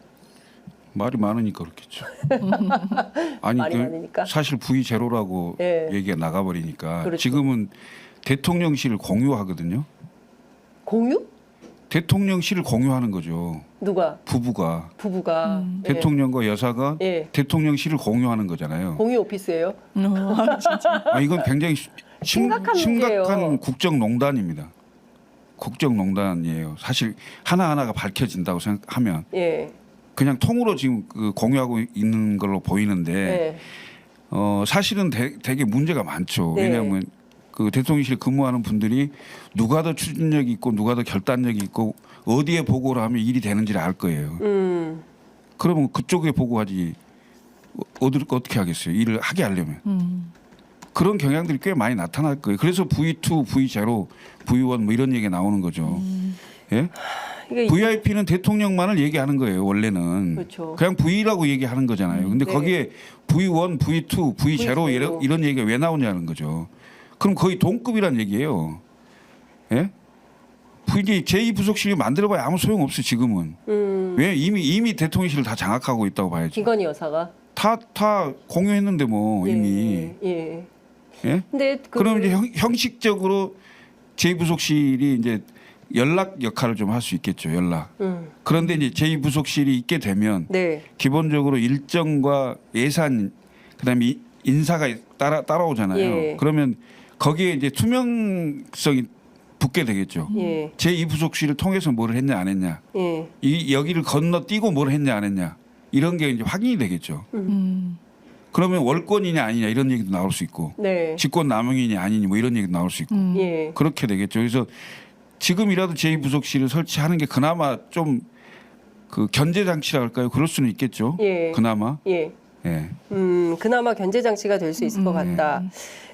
말이 많으니까 그렇겠죠. 아니 말이 많으니까? 사실 V0라고 예. 얘기가 나가버리니까 그렇죠. 지금은 대통령실을 공유하거든요. 공유? 대통령실을 공유하는 거죠. 누가? 부부가. 예. 대통령과 여사가 예. 대통령실을 공유하는 거잖아요. 공유 오피스예요? 진짜. 이건 굉장히 심각한 문제예요. 심각한 국정농단입니다. 국정농단이에요. 사실 하나하나가 밝혀진다고 생각하면 예. 그냥 통으로 지금 공유하고 있는 걸로 보이는데 예. 사실은 되게 문제가 많죠. 네. 왜냐하면 그 대통령실 근무하는 분들이 누가 더 추진력이 있고 누가 더 결단력이 있고 어디에 보고를 하면 일이 되는지를 알 거예요. 그러면 그쪽에 보고하지 어떻게 하겠어요? 일을 하게 하려면. 그런 경향들이 꽤 많이 나타날 거예요. 그래서 V2, V0, V1 뭐 이런 얘기가 나오는 거죠. 예? 이게 VIP는 대통령만을 얘기하는 거예요. 원래는. 그렇죠. 그냥 V라고 얘기하는 거잖아요. 근데 네. 거기에 V1, V2, V0 이런 얘기가 왜 나오냐는 거죠. 그럼 거의 동급이란 얘기예요. 예? 제2부속실이 만들어봐야 아무 소용 없어 지금은. 왜 이미 대통령실을 다 장악하고 있다고 봐야죠. 김건희 여사가 다 공유했는데 뭐 이미. 예. 예? 근데 그럼 이제 형식적으로 제2부속실이 이제 연락 역할을 좀 할 수 있겠죠. 연락. 그런데 이제 제2부속실이 있게 되면 네. 기본적으로 일정과 예산 그다음에 인사가 따라오잖아요. 예. 그러면 거기에 이제 투명성이 붙게 되겠죠. 예. 제2부속실을 통해서 뭘 했냐 안 했냐. 예. 여기를 건너뛰고 뭘 했냐 안 했냐. 이런 게 이제 확인이 되겠죠. 그러면 월권이냐 아니냐 이런 얘기도 나올 수 있고 네. 직권 남용이냐 아니냐 뭐 이런 얘기도 나올 수 있고 예. 그렇게 되겠죠. 그래서 지금이라도 제2부속실을 설치하는 게 그나마 좀 그 견제 장치라 할까요? 그럴 수는 있겠죠. 예. 그나마. 예. 예. 그나마 견제 장치가 될 수 있을 것 같다.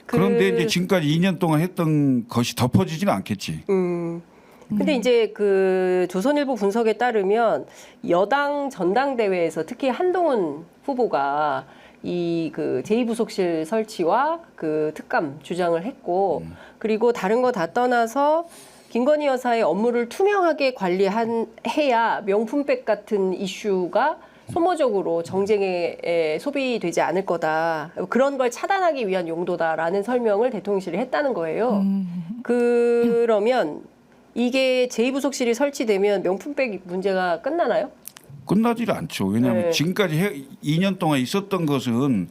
그런데 이제 지금까지 2년 동안 했던 것이 덮어지지는 않겠지. 근데 이제 그 조선일보 분석에 따르면 여당 전당대회에서 특히 한동훈 후보가 이 그 제2부속실 설치와 그 특감 주장을 했고 그리고 다른 거 다 떠나서 김건희 여사의 업무를 투명하게 해야 명품백 같은 이슈가 소모적으로 정쟁에 소비되지 않을 거다. 그런 걸 차단하기 위한 용도다라는 설명을 대통령실이 했다는 거예요. 그러면 이게 제2부속실이 설치되면 명품백 문제가 끝나나요? 끝나지를 않죠. 왜냐하면 네. 지금까지 2년 동안 있었던 것은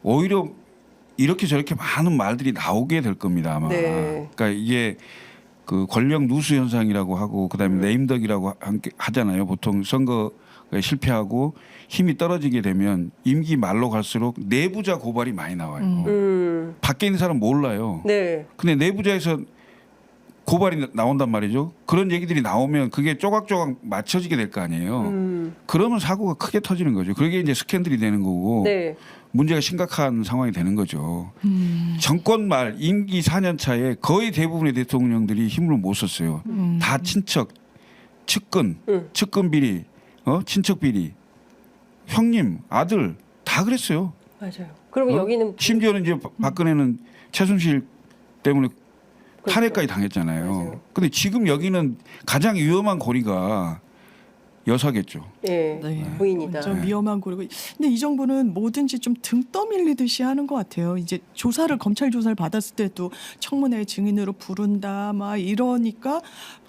오히려 이렇게 저렇게 많은 말들이 나오게 될 겁니다. 아마. 네. 그러니까 이게 그 권력 누수 현상이라고 하고 그다음에 레임덕이라고 하잖아요. 보통 선거에 실패하고 힘이 떨어지게 되면 임기 말로 갈수록 내부자 고발이 많이 나와요. 밖에 있는 사람 몰라요. 네. 근데 내부자에서 고발이 나온단 말이죠. 그런 얘기들이 나오면 그게 조각조각 맞춰지게 될 거 아니에요. 그러면 사고가 크게 터지는 거죠. 그게 이제 스캔들이 되는 거고 네. 문제가 심각한 상황이 되는 거죠. 정권 말 임기 4년 차에 거의 대부분의 대통령들이 힘을 못 썼어요. 다 친척, 측근, 측근 비리, 친척 비리, 형님, 아들 다 그랬어요. 맞아요. 그럼 여기는 심지어는 이제 박근혜는 최순실 때문에 그렇죠. 탄핵까지 당했잖아요. 맞아요. 근데 지금 여기는 가장 위험한 고리가 여사겠죠. 예. 네. 부인이다. 좀 위험한 고리고. 근데 이 정부는 뭐든지 좀 등 떠밀리듯이 하는 것 같아요. 이제 검찰 조사를 받았을 때도 청문회 증인으로 부른다, 막 이러니까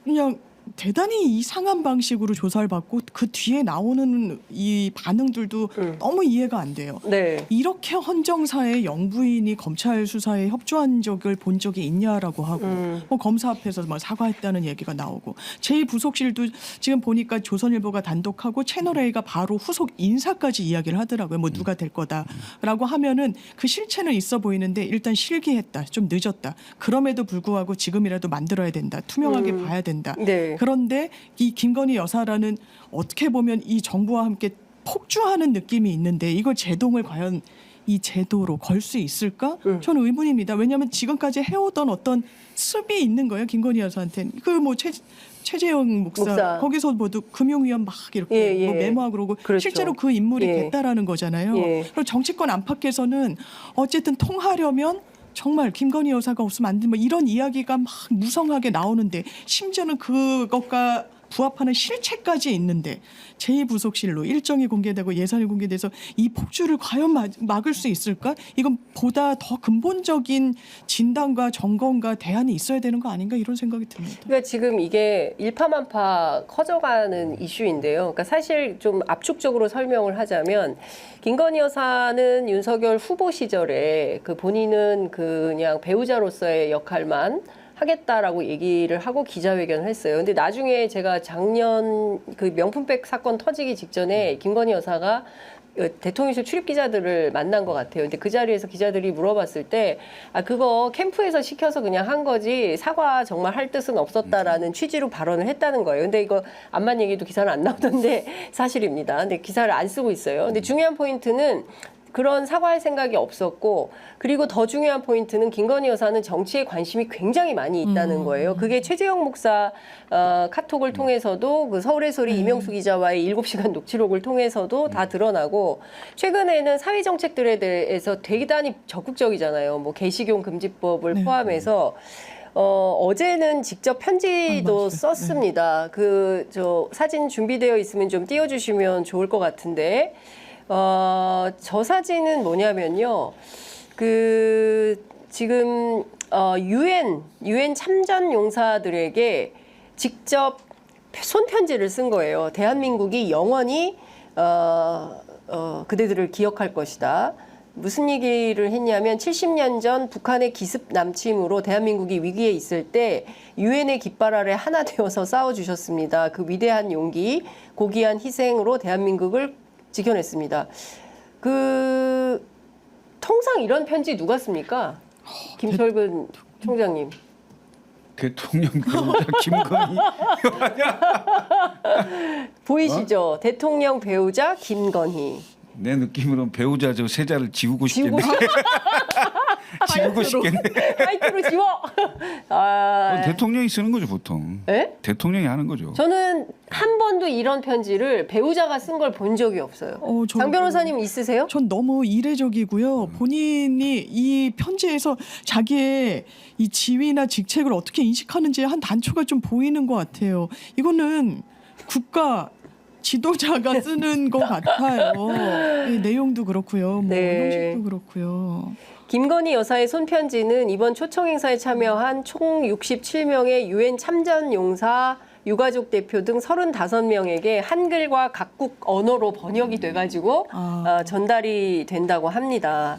그냥 대단히 이상한 방식으로 조사를 받고 그 뒤에 나오는 이 반응들도 너무 이해가 안 돼요. 네. 이렇게 헌정사의 영부인이 검찰 수사에 협조한 적을 본 적이 있냐라고 하고 뭐 검사 앞에서 뭐 사과했다는 얘기가 나오고 제2부속실도 지금 보니까 조선일보가 단독하고 채널A가 바로 후속 인사까지 이야기를 하더라고요. 뭐 누가 될 거다라고 하면은 그 실체는 있어 보이는데 일단 실기했다. 좀 늦었다. 그럼에도 불구하고 지금이라도 만들어야 된다. 투명하게 봐야 된다. 네. 그런데 이 김건희 여사라는 어떻게 보면 이 정부와 함께 폭주하는 느낌이 있는데 이걸 제동을 과연 이 제도로 걸 수 있을까? 저는 의문입니다. 왜냐하면 지금까지 해오던 어떤 습이 있는 거예요. 김건희 여사한테는. 그 뭐 최재형 목사 거기서 모두 금융위원 막 이렇게 뭐 메모하고 그러고 그렇죠. 실제로 그 인물이 됐다라는 거잖아요. 그리고 정치권 안팎에서는 어쨌든 통하려면 정말 김건희 여사가 없으면 안 된다. 뭐 이런 이야기가 막 무성하게 나오는데 심지어는 그것과 부합하는 실체까지 있는데 제2부속실로 일정이 공개되고 예산이 공개돼서 이 폭주를 과연 막을 수 있을까? 이건 보다 더 근본적인 진단과 점검과 대안이 있어야 되는 거 아닌가 이런 생각이 듭니다. 그러니까 지금 이게 일파만파 커져가는 이슈인데요. 그러니까 사실 좀 압축적으로 설명을 하자면 김건희 여사는 윤석열 후보 시절에 그 본인은 그냥 배우자로서의 역할만 하겠다라고 얘기를 하고 기자회견을 했어요. 근데 나중에 제가 작년 그 명품백 사건 터지기 직전에 김건희 여사가 대통령실 출입 기자들을 만난 것 같아요. 근데 그 자리에서 기자들이 물어봤을 때, 그거 캠프에서 시켜서 그냥 한 거지 사과 정말 할 뜻은 없었다라는 취지로 발언을 했다는 거예요. 근데 이거 암만 얘기도 기사는 안 나오던데 사실입니다. 근데 기사를 안 쓰고 있어요. 근데 중요한 포인트는 그런 사과할 생각이 없었고, 그리고 더 중요한 포인트는 김건희 여사는 정치에 관심이 굉장히 많이 있다는 거예요. 그게 최재형 목사 카톡을 통해서도, 그 서울의 소리 이명수 기자와의 7시간 녹취록을 통해서도 다 드러나고, 최근에는 사회 정책들에 대해서 대단히 적극적이잖아요. 뭐 개식용 금지법을 네. 포함해서 어제는 직접 편지도 맞아요. 썼습니다. 그 저 사진 준비되어 있으면 좀 띄워주시면 좋을 것 같은데. 저 사진은 뭐냐면요. 그 지금 유엔 참전 용사들에게 직접 손편지를 쓴 거예요. 대한민국이 영원히 그대들을 기억할 것이다. 무슨 얘기를 했냐면 70년 전 북한의 기습 남침으로 대한민국이 위기에 있을 때 유엔의 깃발 아래 하나 되어서 싸워주셨습니다. 그 위대한 용기, 고귀한 희생으로 대한민국을 지켜냈습니다. 그 통상 이런 편지 누가 씁니까? 김철근 총장님. 대통령 배우자 김건희. 보이시죠? 대통령 배우자 김건희. 내 느낌으로는 배우자 저 세자를 지우고 싶겠네. 지우고 싶겠네. 파이트로 지워. 대통령이 쓰는 거죠 보통. 예? 대통령이 하는 거죠. 저는 한 번도 이런 편지를 배우자가 쓴 걸 본 적이 없어요. 장 변호사님 있으세요? 전 너무 이례적이고요. 본인이 이 편지에서 자기의 이 지위나 직책을 어떻게 인식하는지 한 단초가 좀 보이는 것 같아요. 이거는 국가 지도자가 쓰는 것 같아요. 이 내용도 그렇고요. 뭐 네. 형식도 그렇고요. 김건희 여사의 손편지는 이번 초청 행사에 참여한 총 67명의 유엔 참전 용사 유가족 대표 등 35명에게 한글과 각국 언어로 번역이 돼가지고 전달이 된다고 합니다.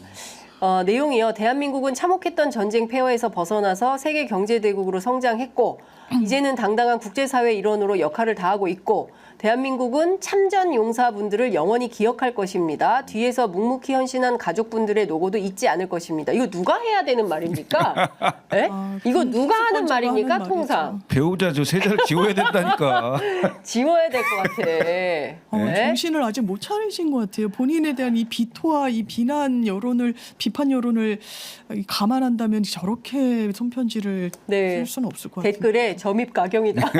내용이요. 대한민국은 참혹했던 전쟁 폐허에서 벗어나서 세계 경제대국으로 성장했고 이제는 당당한 국제사회 일원으로 역할을 다하고 있고 대한민국은 참전 용사분들을 영원히 기억할 것입니다. 뒤에서 묵묵히 헌신한 가족분들의 노고도 잊지 않을 것입니다. 이거 누가 해야 되는 말입니까? 예? 이거 누가 하는 말입니까? 하는 통상. 배우자 저 세자를 지워야 된다니까. 지워야 될 것 같아. 네? 정신을 아직 못 차리신 것 같아요. 본인에 대한 이 비토와 이 비난 여론을 비판 여론을 감안한다면 저렇게 손편지를 네. 쓸 수는 없을 것 같아요. 댓글에 점입 가경이다.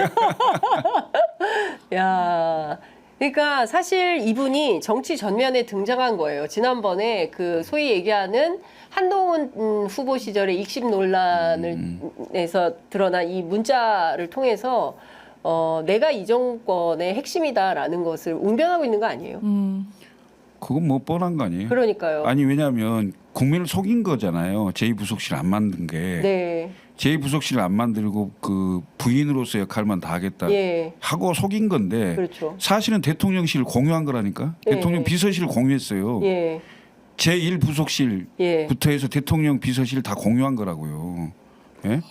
야, 그러니까 사실 이분이 정치 전면에 등장한 거예요. 지난번에 그 소위 얘기하는 한동훈 후보 시절의 익십 논란에서 드러난 이 문자를 통해서 내가 이 정권의 핵심이다라는 것을 웅변하고 있는 거 아니에요? 그건 뭐 뻔한 거 아니에요? 그러니까요. 아니 왜냐하면 국민을 속인 거잖아요. 제2부속실 안 만든 게. 네. 제2부속실 안 만들고 그 부인으로서 역할만 다 하겠다 예. 하고 속인 건데 그렇죠. 사실은 대통령실을 공유한 거라니까. 예. 대통령 비서실을 공유했어요. 예. 제1부속실부터 예. 해서 대통령 비서실 다 공유한 거라고요. 예?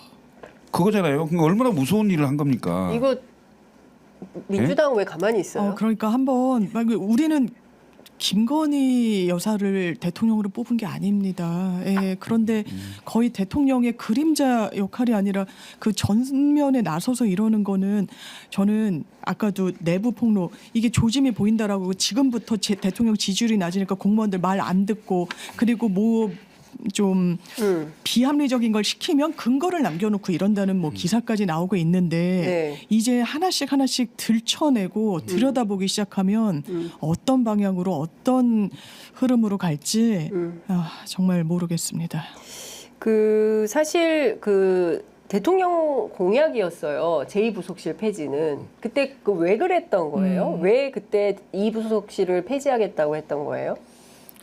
그거잖아요. 그러니까 얼마나 무서운 일을 한 겁니까? 이거 민주당 왜 가만히 있어요? 그러니까 한번 우리는 김건희 여사를 대통령으로 뽑은 게 아닙니다. 예, 그런데 거의 대통령의 그림자 역할이 아니라 그 전면에 나서서 이러는 거는 저는 아까도 내부 폭로 이게 조짐이 보인다라고 지금부터 대통령 지지율이 낮으니까 공무원들 말 안 듣고 그리고 뭐 좀 비합리적인 걸 시키면 근거를 남겨놓고 이런다는 뭐 기사까지 나오고 있는데 네. 이제 하나씩 들춰내고 들여다보기 시작하면 어떤 방향으로 어떤 흐름으로 갈지 정말 모르겠습니다. 그 사실 그 대통령 공약이었어요. 제2부속실 폐지는. 그때 그 왜 그랬던 거예요? 왜 그때 이 부속실을 폐지하겠다고 했던 거예요?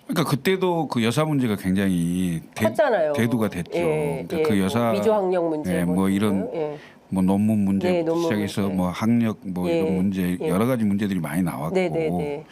그러니까 그때도 그 여사 문제가 굉장히 컸잖아요. 대두가 됐죠. 그러니까 그 여사 뭐 위조학력 문제, 뭐 이런 예. 뭐 논문 문제 네, 논문 시작해서 문제. 뭐 학력 뭐 예, 이런 문제 예. 여러 가지 문제들이 많이 나왔고 네.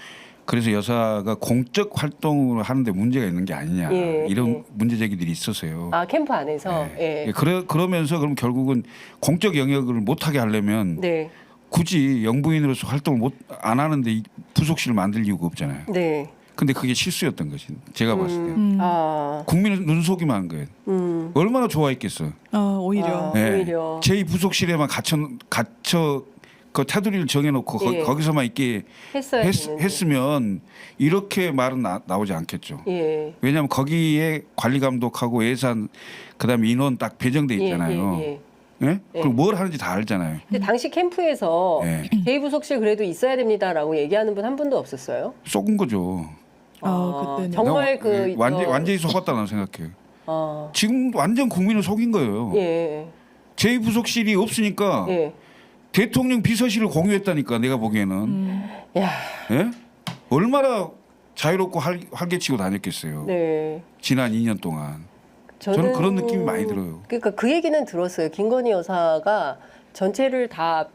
그래서 여사가 공적 활동을 하는데 문제가 있는 게 아니냐 예, 이런 예. 문제 제기들이 있었어요. 아 캠프 안에서. 예. 그러면서 그럼 결국은 공적 영역을 못하게 하려면 네. 굳이 영부인으로서 활동을 안 하는데 이 부속실을 만들 이유가 없잖아요. 네. 근데 그게 실수였던 것이 제가 봤을 때 아, 국민을 눈속이만 한 거예요. 얼마나 좋아했겠어. 오히려. 아, 오히려. 제2부속실에만 갇혀 그 테두리를 정해놓고 예. 거기서만 있게 했어야 되는데. 했으면 이렇게 말은 나오지 않겠죠. 예. 왜냐하면 거기에 관리 감독하고 예산 그다음에 인원 딱 배정돼 있잖아요. 예. 예? 그럼 뭘 하는지 다 알잖아요. 근데 당시 캠프에서 예. 제2부속실 그래도 있어야 됩니다라고 얘기하는 분 한 분도 없었어요. 속은 거죠. 그때는. 정말 그 완전히 속았다 는 생각해요. 아, 지금 완전 국민을 속인 거예요. 예. 제2부속실이 없으니까 예. 대통령 비서실을 공유했다니까 내가 보기에는. 야, 예? 얼마나 자유롭고 활개치고 다녔겠어요. 네. 지난 2년 동안. 저는 그런 느낌이 많이 들어요. 그러니까 그 얘기는 들었어요. 김건희 여사가 전체를 다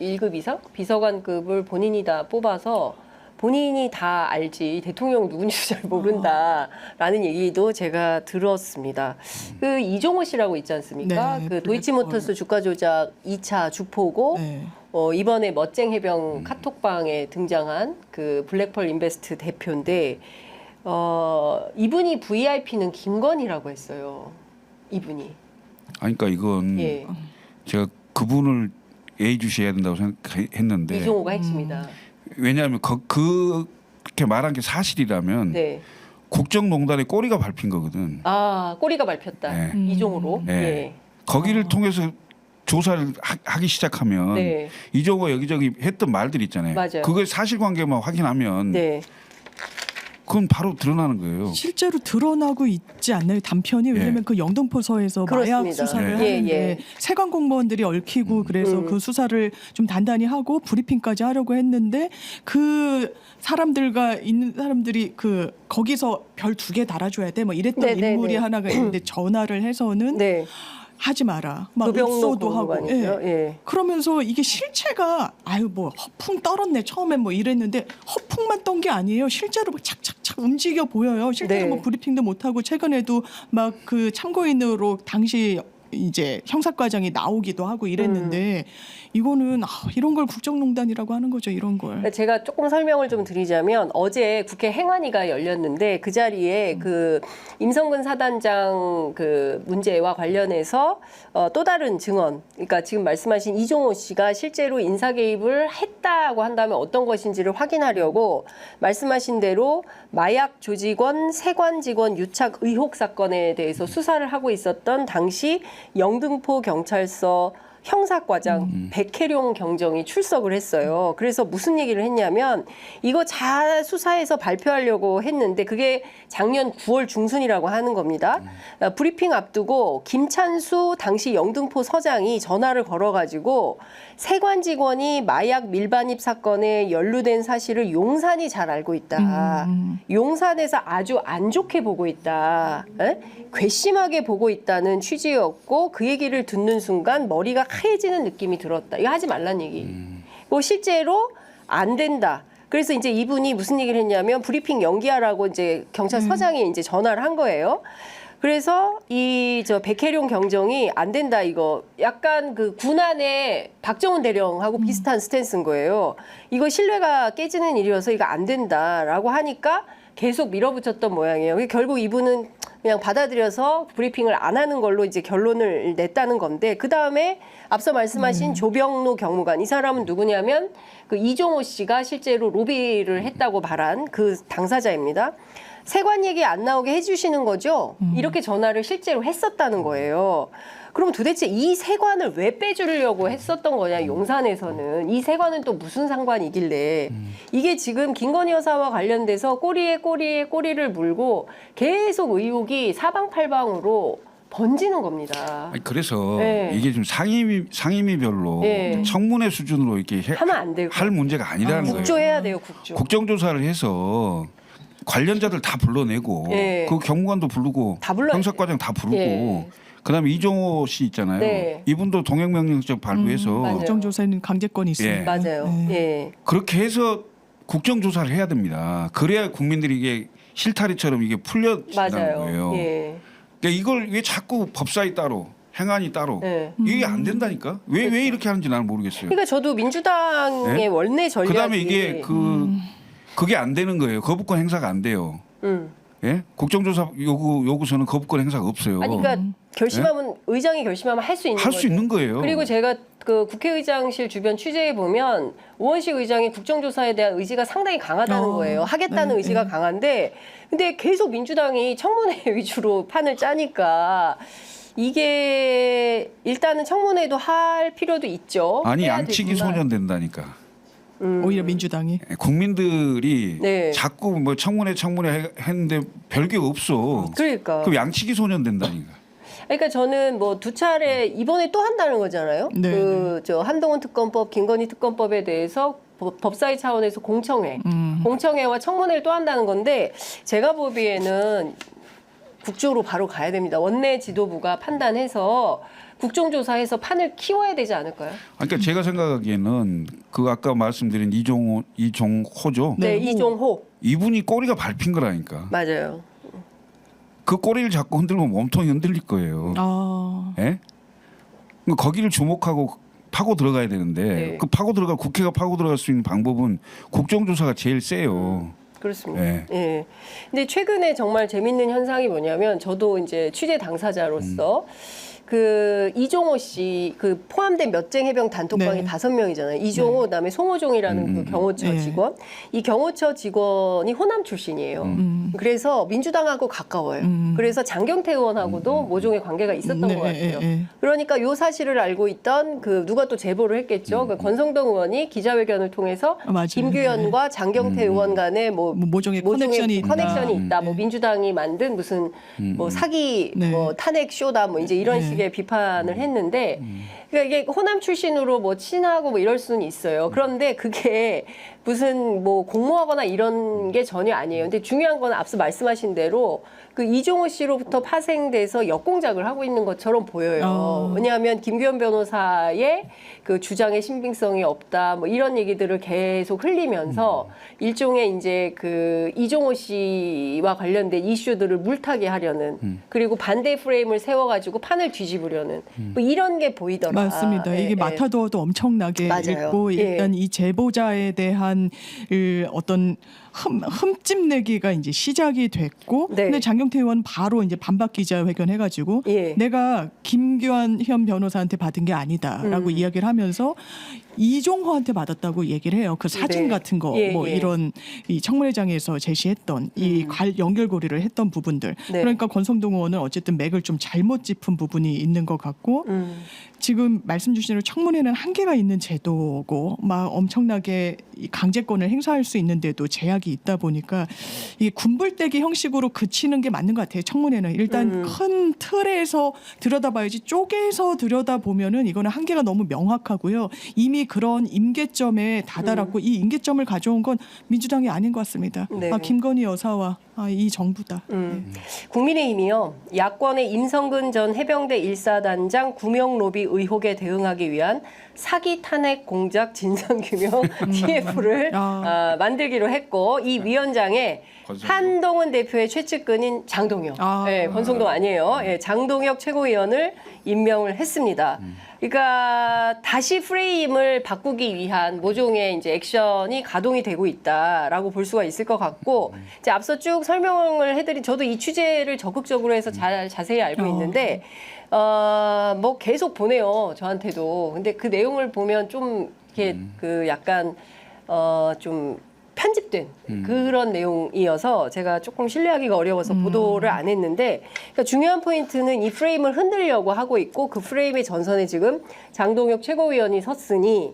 1급 이상 비서관급을 본인이 다 뽑아서 본인이 다 알지 대통령 누군지 잘 모른다라는 얘기도 제가 들었습니다. 그 이종호 씨라고 있지 않습니까? 네, 그 도이치모터스 주가 조작 2차 주포고 네. 이번에 멋쟁 해병 카톡방에 등장한 그 블랙펄 인베스트 대표인데 이분이 VIP는 김건희라고 했어요. 이분이. 아니, 그러니까 이건 예. 제가 그분을 예의주시해야 된다고 생각했는데 이종호가 핵심이다. 왜냐하면 그렇게 말한 게 사실이라면 네. 국정농단의 꼬리가 밟힌 거거든. 아, 꼬리가 밟혔다. 네. 이종호로. 네. 예. 거기를 통해서 조사를 하기 시작하면 네. 이종호 여기저기 했던 말들 있잖아요. 맞아요. 그걸 사실관계만 확인하면 네. 그건 바로 드러나는 거예요. 실제로 드러나고 있지 않나요? 단편이 왜냐하면 그 영등포서에서 마약 그렇습니다. 수사를 예. 하는데 예. 세관 공무원들이 얽히고 그래서 그 수사를 좀 단단히 하고 브리핑까지 하려고 했는데 그 사람들과 있는 사람들이 그 거기서 별 2개 달아줘야 돼 뭐 이랬던 네, 네, 인물이 네. 하나가 있는데 전화를 해서는 네. 하지 마라 막 노병로 읍소도 하고 법무관이죠. 예. 그러면서 이게 실체가 뭐 허풍 떨었네 처음엔 뭐 이랬는데 허풍만 떤 게 아니에요. 실제로 막 착착착 움직여 보여요. 실제로 네. 뭐 브리핑도 못 하고 최근에도 막 그 참고인으로 당시 이제 형사과장이 나오기도 하고 이랬는데 이거는 이런 걸 국정농단이라고 하는 거죠. 이런 걸. 제가 조금 설명을 좀 드리자면 어제 국회 행안위가 열렸는데 그 자리에 그 임성근 사단장 그 문제와 관련해서 또 다른 증언, 그러니까 지금 말씀하신 이종호 씨가 실제로 인사 개입을 했다고 한다면 어떤 것인지를 확인하려고 말씀하신 대로 마약 조직원, 세관 직원 유착 의혹 사건에 대해서 수사를 하고 있었던 당시 영등포 경찰서 형사과장 백혜룡 경정이 출석을 했어요. 그래서 무슨 얘기를 했냐면 이거 잘 수사해서 발표하려고 했는데 그게 작년 9월 중순이라고 하는 겁니다. 브리핑 앞두고 김찬수 당시 영등포 서장이 전화를 걸어가지고 세관 직원이 마약 밀반입 사건에 연루된 사실을 용산이 잘 알고 있다. 용산에서 아주 안 좋게 보고 있다. 에? 괘씸하게 보고 있다는 취지였고 그 얘기를 듣는 순간 머리가 하얘지는 느낌이 들었다. 이거 하지 말란 얘기. 뭐 실제로 안 된다. 그래서 이제 이분이 무슨 얘기를 했냐면 브리핑 연기하라고 이제 경찰서장이 이제 전화를 한 거예요. 그래서 저 백혜룡 경정이 안 된다 이거 약간 그 군안의 박정훈 대령하고 비슷한 스탠스인 거예요. 이거 신뢰가 깨지는 일이어서 이거 안 된다라고 하니까 계속 밀어붙였던 모양이에요. 결국 이분은 그냥 받아들여서 브리핑을 안 하는 걸로 이제 결론을 냈다는 건데 그 다음에 앞서 말씀하신 조병로 경무관 이 사람은 누구냐면 그 이종호 씨가 실제로 로비를 했다고 말한 그 당사자입니다. 세관 얘기 안 나오게 해주시는 거죠. 이렇게 전화를 실제로 했었다는 거예요. 그럼 도대체 이 세관을 왜 빼주려고 했었던 거냐 용산에서는 이 세관은 또 무슨 상관이길래 이게 지금 김건희 여사와 관련돼서 꼬리에 꼬리를 물고 계속 의혹이 사방팔방으로 번지는 겁니다. 아니, 그래서 네. 이게 좀 상임위별로 네. 청문회 수준으로 이렇게 하면 안 되고 할 문제가 아니라는 거예요. 국조해야 돼요 국조. 국정조사를 해서 관련자들 다 불러내고 예. 그 경무관도 부르고 다 불러야 형사과장 다 부르고 예. 그다음에 이종호 씨 있잖아요. 네. 이분도 동행명령적 발부해서 맞아요. 국정조사에는 강제권이 있습니다. 맞아요. 네. 예. 그렇게 해서 국정조사를 해야 됩니다. 그래야 국민들이 이게 실타래처럼 이게 풀려진다는 맞아요. 거예요. 예. 그러니까 이걸 왜 자꾸 법사위 따로 행안위 따로 예. 이게 안 된다니까? 왜 이렇게 하는지 나는 모르겠어요. 그러니까 저도 민주당의 네? 원내 전략이 그다음에 이게 그 그게 안 되는 거예요. 거부권 행사가 안 돼요. 예? 국정조사 요구서는 거부권 행사가 없어요. 아니 그러니까 결심하면 의장이 결심하면 할 수 있는 할 수 거죠. 있는 거예요. 그리고 제가 그 국회의장실 주변 취재해 보면 우원식 의장이 국정조사에 대한 의지가 상당히 강하다는 거예요. 하겠다는 네, 의지가 강한데 근데 계속 민주당이 청문회 위주로 판을 짜니까 이게 일단은 청문회도 할 필요도 있죠. 아니 해야 양측이 되지만. 소년된다니까. 오히려 민주당이 국민들이 네. 자꾸 뭐 청문회 했는데 별게 없어. 그러니까. 그럼 양측이 소년된다니까. 그러니까 저는 뭐 두 차례 이번에 또 한다는 거잖아요. 네, 그 저 한동훈 특검법, 김건희 특검법에 대해서 법사위 차원에서 공청회와 청문회를 또 한다는 건데 제가 보기에는 국조로 바로 가야 됩니다. 원내 지도부가 판단해서 국정조사해서 판을 키워야 되지 않을까요? 그러니까 제가 생각하기에는 그 아까 말씀드린 이종호죠. 네, 네, 이종호 이분이 꼬리가 밟힌 거라니까. 맞아요. 그 꼬리를 자꾸 흔들면 몸통이 흔들릴 거예요. 아, 예? 그러니까 거기를 주목하고 파고 들어가야 되는데 네. 그 파고 들어가 국회가 파고 들어갈 수 있는 방법은 국정조사가 제일 세요. 그렇습니다. 예. 예. 근데 최근에 정말 재밌는 현상이 뭐냐면 저도 이제 취재 당사자로서 그 이종호 씨 그 포함된 몇쟁 해병 단톡방이 네. 5명이잖아요. 이종호 그다음에 송호종이라는 그 경호처 네. 직원. 이 경호처 직원이 호남 출신이에요. 그래서 민주당하고 가까워요. 그래서 장경태 의원하고도 모종의 관계가 있었던 네, 것 같아요. 예. 그러니까 요 사실을 알고 있던 그 누가 또 제보를 했겠죠. 그 권성동 의원이 기자회견을 통해서 맞아요. 김규현과 장경태 의원 간에 뭐 모종의 커넥션이 있다. 커넥션이 있다. 뭐 민주당이 만든 무슨 뭐 사기 네. 뭐 탄핵 쇼다 뭐 이제 이런 네. 식의 비판을 했는데 그러니까 이게 호남 출신으로 뭐 친하고 뭐 이럴 수는 있어요. 그런데 그게 무슨 뭐 공모하거나 이런 게 전혀 아니에요. 근데 중요한 건 앞서 말씀하신 대로 그 이종호 씨로부터 파생돼서 역공작을 하고 있는 것처럼 보여요. 왜냐하면 김규현 변호사의 그 주장의 신빙성이 없다, 뭐 이런 얘기들을 계속 흘리면서 일종의 이제 그 이종호 씨와 관련된 이슈들을 물타기 하려는 그리고 반대 프레임을 세워가지고 판을 뒤집으려는 뭐 이런 게 보이더라. 맞습니다. 예, 이게 예. 마타도어도 엄청나게 맞아요. 있고 일단 예. 이 제보자에 대한 어떤 흠집내기가 이제 시작이 됐고, 네. 근데 장경태 의원 바로 이제 반박 기자회견 해가지고 예. 내가 김규현 변호사한테 받은 게 아니다라고 이야기를 하면서 이종호한테 받았다고 얘기를 해요. 그 사진 네. 같은 거, 예, 뭐 예. 이런 이 청문회장에서 제시했던 이 연결고리를 했던 부분들. 네. 그러니까 권성동 의원은 어쨌든 맥을 좀 잘못 짚은 부분이 있는 것 같고. 지금 말씀 주신 대로 청문회는 한계가 있는 제도고 막 엄청나게 이 강제권을 행사할 수 있는데도 제약이 있다 보니까 이게 군불대기 형식으로 그치는 게 맞는 것 같아요. 청문회는 일단 큰 틀에서 들여다봐야지 쪼개서 들여다보면은 이거는 한계가 너무 명확하고요. 이미 그런 임계점에 다다랐고 이 임계점을 가져온 건 민주당이 아닌 것 같습니다. 네. 김건희 여사와 이 정부다. 국민의힘이요. 야권의 임성근 전 해병대 1사단장 구명 로비 의혹에 대응하기 위한 사기 탄핵 공작 진상규명 TF를 만들기로 했고 이 위원장에 권성동. 한동훈 대표의 최측근인 장동혁, 권성동 아니에요. 장동혁 최고위원을 임명을 했습니다. 그러니까 다시 프레임을 바꾸기 위한 모종의 이제 액션이 가동이 되고 있다라고 볼 수가 있을 것 같고 이제 앞서 쭉 설명을 해드린 저도 이 취재를 적극적으로 해서 자세히 알고 있는데 뭐 계속 보내요 저한테도. 근데 그 내용을 보면 좀 이렇게 그 약간 좀 편집된 그런 내용이어서 제가 조금 신뢰하기가 어려워서 보도를 안 했는데 그러니까 중요한 포인트는 이 프레임을 흔들려고 하고 있고 그 프레임의 전선에 지금 장동혁 최고위원이 섰으니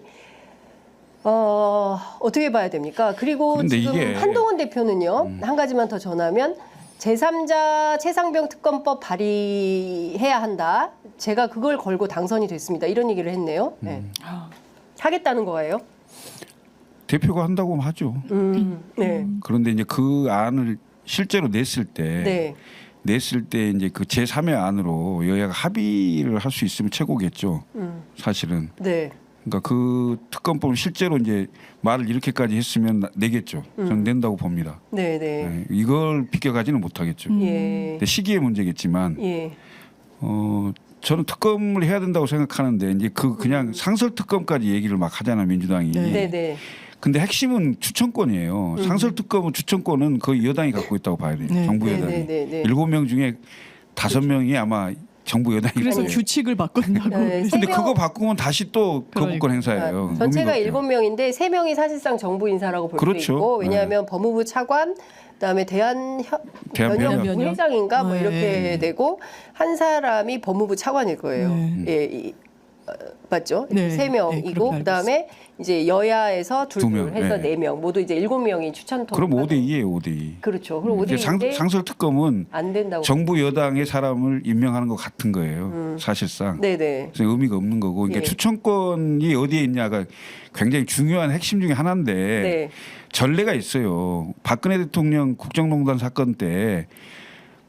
어떻게 봐야 됩니까? 그리고 근데 지금 이게 한동훈 대표는요. 한 가지만 더 전하면 제3자 최상병 특검법 발의해야 한다. 제가 그걸 걸고 당선이 됐습니다. 이런 얘기를 했네요. 네. 하겠다는 거예요? 대표가 한다고 하죠. 네. 그런데 이제 그 안을 실제로 냈을 때 네. 이제 그 제3의 안으로 여야가 합의를 할 수 있으면 최고겠죠. 사실은. 네. 그러니까 그 특검법을 실제로 이제 말을 이렇게까지 했으면 내겠죠. 저는 낸다고 봅니다. 네, 네. 네, 이걸 비껴가지는 못하겠죠. 예. 근데 시기의 문제겠지만 예. 저는 특검을 해야 된다고 생각하는데 이제 그냥 상설 특검까지 얘기를 막 하잖아요 민주당이. 네. 네, 네. 근데 핵심은 추천권이에요. 상설특검은 추천권은 거의 여당이 갖고 있다고 봐야 돼요. 네. 정부 네, 여당이. 네, 네, 네. 7명 중에 5명이 아마 정부 여당이 그래서 거예요. 규칙을 바꾼다고. 네, 세 근데 명- 그거 바꾸면 다시 또 거부권 행사예요. 전체가 의미가 없죠. 7명인데 3명이 사실상 정부 인사라고 볼 수 그렇죠. 있고 왜냐하면 법무부 차관 그다음에 대한변협. 부회장인가 뭐 네. 이렇게 되고 한 사람이 법무부 차관일 거예요. 네. 예, 맞죠? 네. 세 네, 명이고 그렇게 그다음에 이제 여야에서 두 둘 명, 해서 네. 4명 모두 이제 7명이 추천 그럼 통과는- 5대2예요. 5대2. 그렇죠. 그럼 5대 이제 2인데 상설특검은 안 된다고. 정부 여당의 사람을 임명하는 것 같은 거예요. 사실상. 네네. 그래서 의미가 없는 거고. 그러니까 예. 추천권이 어디에 있냐가 굉장히 중요한 핵심 중에 하나인데 네. 전례가 있어요. 박근혜 대통령 국정농단 사건 때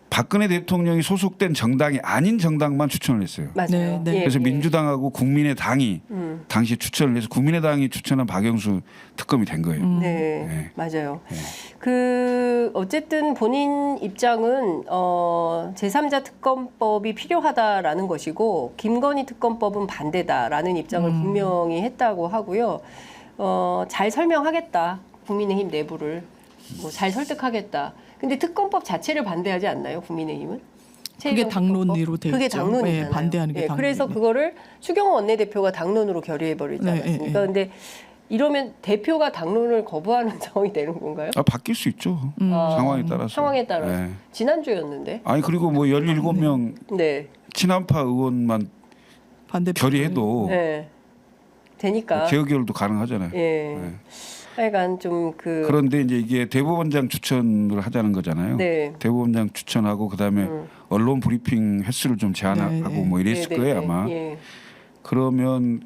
박근혜 대통령이 소속된 정당이 아닌 정당만 추천을 했어요. 맞아요. 네, 네. 예, 그래서 예. 민주당하고 국민의당이 당시 추천을 해서 국민의당이 추천한 박영수 특검이 된 거예요. 네, 네. 맞아요. 그 어쨌든 본인 입장은 제3자 특검법이 필요하다라는 것이고 김건희 특검법은 반대다라는 입장을 분명히 했다고 하고요. 잘 설명하겠다. 국민의힘 내부를 뭐 잘 설득하겠다. 근데 특검법 자체를 반대하지 않나요? 국민의힘은? 그게 당론으로 돼 그게 있죠. 당론이잖아요. 네, 반대하는 게 그래서 당론이네. 그거를 추경호 원내대표가 당론으로 결의해버리지 네, 않았습니까? 네, 네. 근데 이러면 대표가 당론을 거부하는 상황이 되는 건가요? 바뀔 수 있죠. 상황에 따라서. 상황에 따라서. 네. 지난주였는데. 아니 그리고 뭐 17명 네. 친한파 의원만 반대 결의해도 네. 되니까. 재의결도 가능하잖아요. 예. 네. 하여간 좀 그. 그런데 이제 이게 대법원장 추천을 하자는 거잖아요. 네. 대법원장 추천하고 그다음에 언론 브리핑 횟수를 좀 제한하고 네, 네. 뭐 이랬을 네, 네, 거예요 네. 아마. 예. 그러면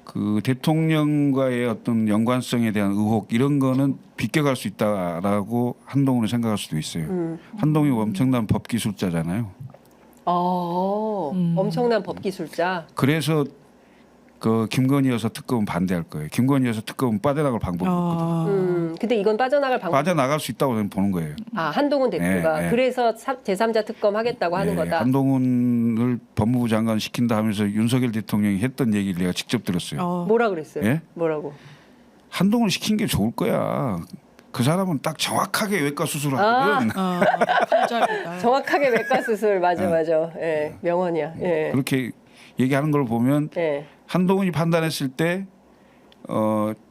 그 대통령과의 어떤 연관성에 대한 의혹 이런 거는 비껴갈 수 있다라고 한동훈은 생각할 수도 있어요. 한동훈이 엄청난 법 기술자잖아요. 엄청난 법 기술자. 그래서 그 김건희 여사 특검은 반대할 거예요. 김건희 여사 특검은 빠져나갈 방법이 없거든. 근데 이건 빠져나갈 방법. 빠져나갈 수 있다고 저는 보는 거예요. 한동훈 대표가 네, 네. 그래서 제3자 특검 하겠다고 하는 예, 거다. 한동훈을 법무부 장관 시킨다 하면서 윤석열 대통령이 했던 얘기를 내가 직접 들었어요. 뭐라 그랬어요? 예? 뭐라고? 한동훈 시킨 게 좋을 거야. 그 사람은 딱 정확하게 외과 수술을 하거든. 팔자이다. 정확하게 외과 수술 맞아. 예, 명언이야. 예. 그렇게 얘기하는 걸 보면 예. 한동훈이 판단했을 때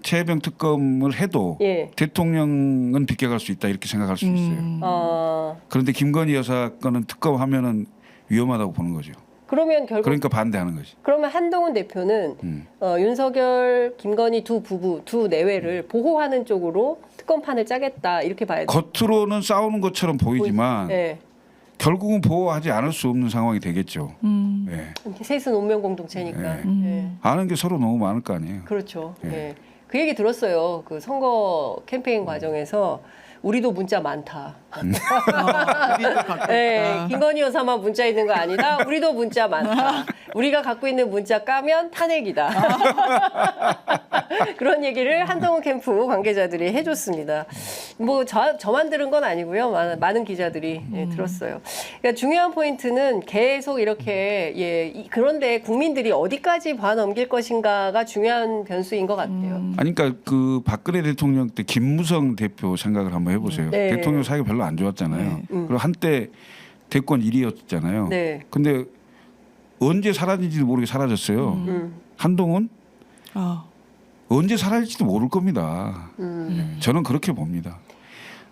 최혜병 특검을 해도 예. 대통령은 비껴갈 수 있다 이렇게 생각할 수 있어요. 그런데 김건희 여사 건은 특검하면은 위험하다고 보는 거죠. 그러면 결국 그러니까 반대하는 거지. 그러면 한동훈 대표는 윤석열, 김건희 두 부부 두 내외를 보호하는 쪽으로 특검판을 짜겠다 이렇게 봐야 돼. 겉으로는 싸우는 것처럼 보이지만 예. 결국은 보호하지 않을 수 없는 상황이 되겠죠. 예. 셋은 운명 공동체니까. 예. 아는 게 서로 너무 많을 거 아니에요. 그렇죠. 예. 예. 그 얘기 들었어요. 그 선거 캠페인 과정에서 우리도 문자 많다. 우리도 갖고 네, 있다. 김건희 여사만 문자 있는 거 아니다. 우리도 문자 많다. 우리가 갖고 있는 문자 까면 탄핵이다. 그런 얘기를 한동훈 캠프 관계자들이 해줬습니다. 뭐 저만 들은 건 아니고요. 많은 기자들이 예, 들었어요. 그러니까 중요한 포인트는 계속 이렇게 그런데 국민들이 어디까지 봐넘길 것인가가 중요한 변수인 것 같아요. 아니 그러니까 그 박근혜 대통령 때 김무성 대표 생각을 한번 해보세요. 네. 대통령 사이가 별로 안 좋았잖아요. 그리고 한때 대권 1위였잖아요. 네. 근데 언제 사라진지도 모르게 사라졌어요. 한동훈 아, 언제 사라질지도 모를 겁니다. 저는 그렇게 봅니다.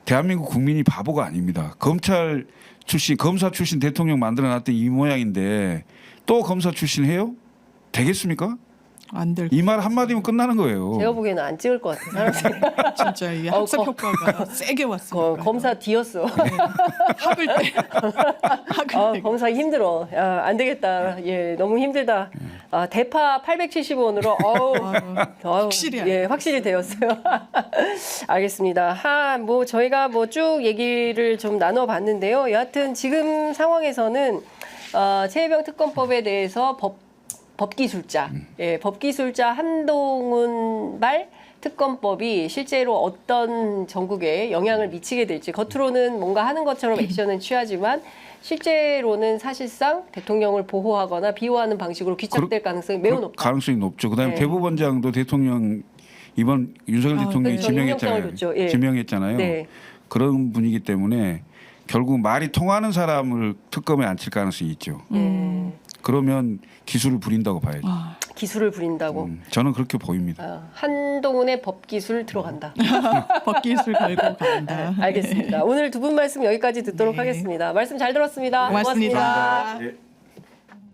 대한민국 국민이 바보가 아닙니다. 검찰 출신, 검사 출신 대통령 만들어놨던 이 모양인데 또 검사 출신 해요? 되겠습니까? 안 될. 이 말 한마디면 끝나는 거예요. 제가 보기에는 안 찍을 것 같아요. 사람들이. 진짜 이 학습 효과가 세게 왔어요. 검사 뒤였어. 학을 때. 학을 때. 검사 힘들어. 야, 안 되겠다. 예, 너무 힘들다. 대파 875원으로 확실히 예, 확실히 되었어요. 알겠습니다. 뭐 저희가 뭐 쭉 얘기를 좀 나눠 봤는데요. 여하튼 지금 상황에서는 최혜병 특검법에 대해서 법기술자, 예, 법기술자 한동훈발 특검법이 실제로 어떤 전국에 영향을 미치게 될지 겉으로는 뭔가 하는 것처럼 액션은 취하지만 실제로는 사실상 대통령을 보호하거나 비호하는 방식으로 귀착될 가능성이 매우 높다. 가능성이 높죠. 그다음에 네. 대법원장도 대통령 이번 윤석열 대통령이 그렇죠. 지명했잖아요. 임명장을 줬죠. 예. 지명했잖아요. 네. 그런 분이기 때문에 결국 말이 통하는 사람을 특검에 앉힐 가능성이 있죠. 그러면 기술을 부린다고 봐야죠. 아, 기술을 부린다고. 저는 그렇게 보입니다. 아, 한동훈의 법 기술 들어간다. 법기술 걸고 간다. 알겠습니다. 오늘 두 분 말씀 여기까지 듣도록 네. 하겠습니다. 말씀 잘 들었습니다. 고맙습니다. 고맙습니다. 네.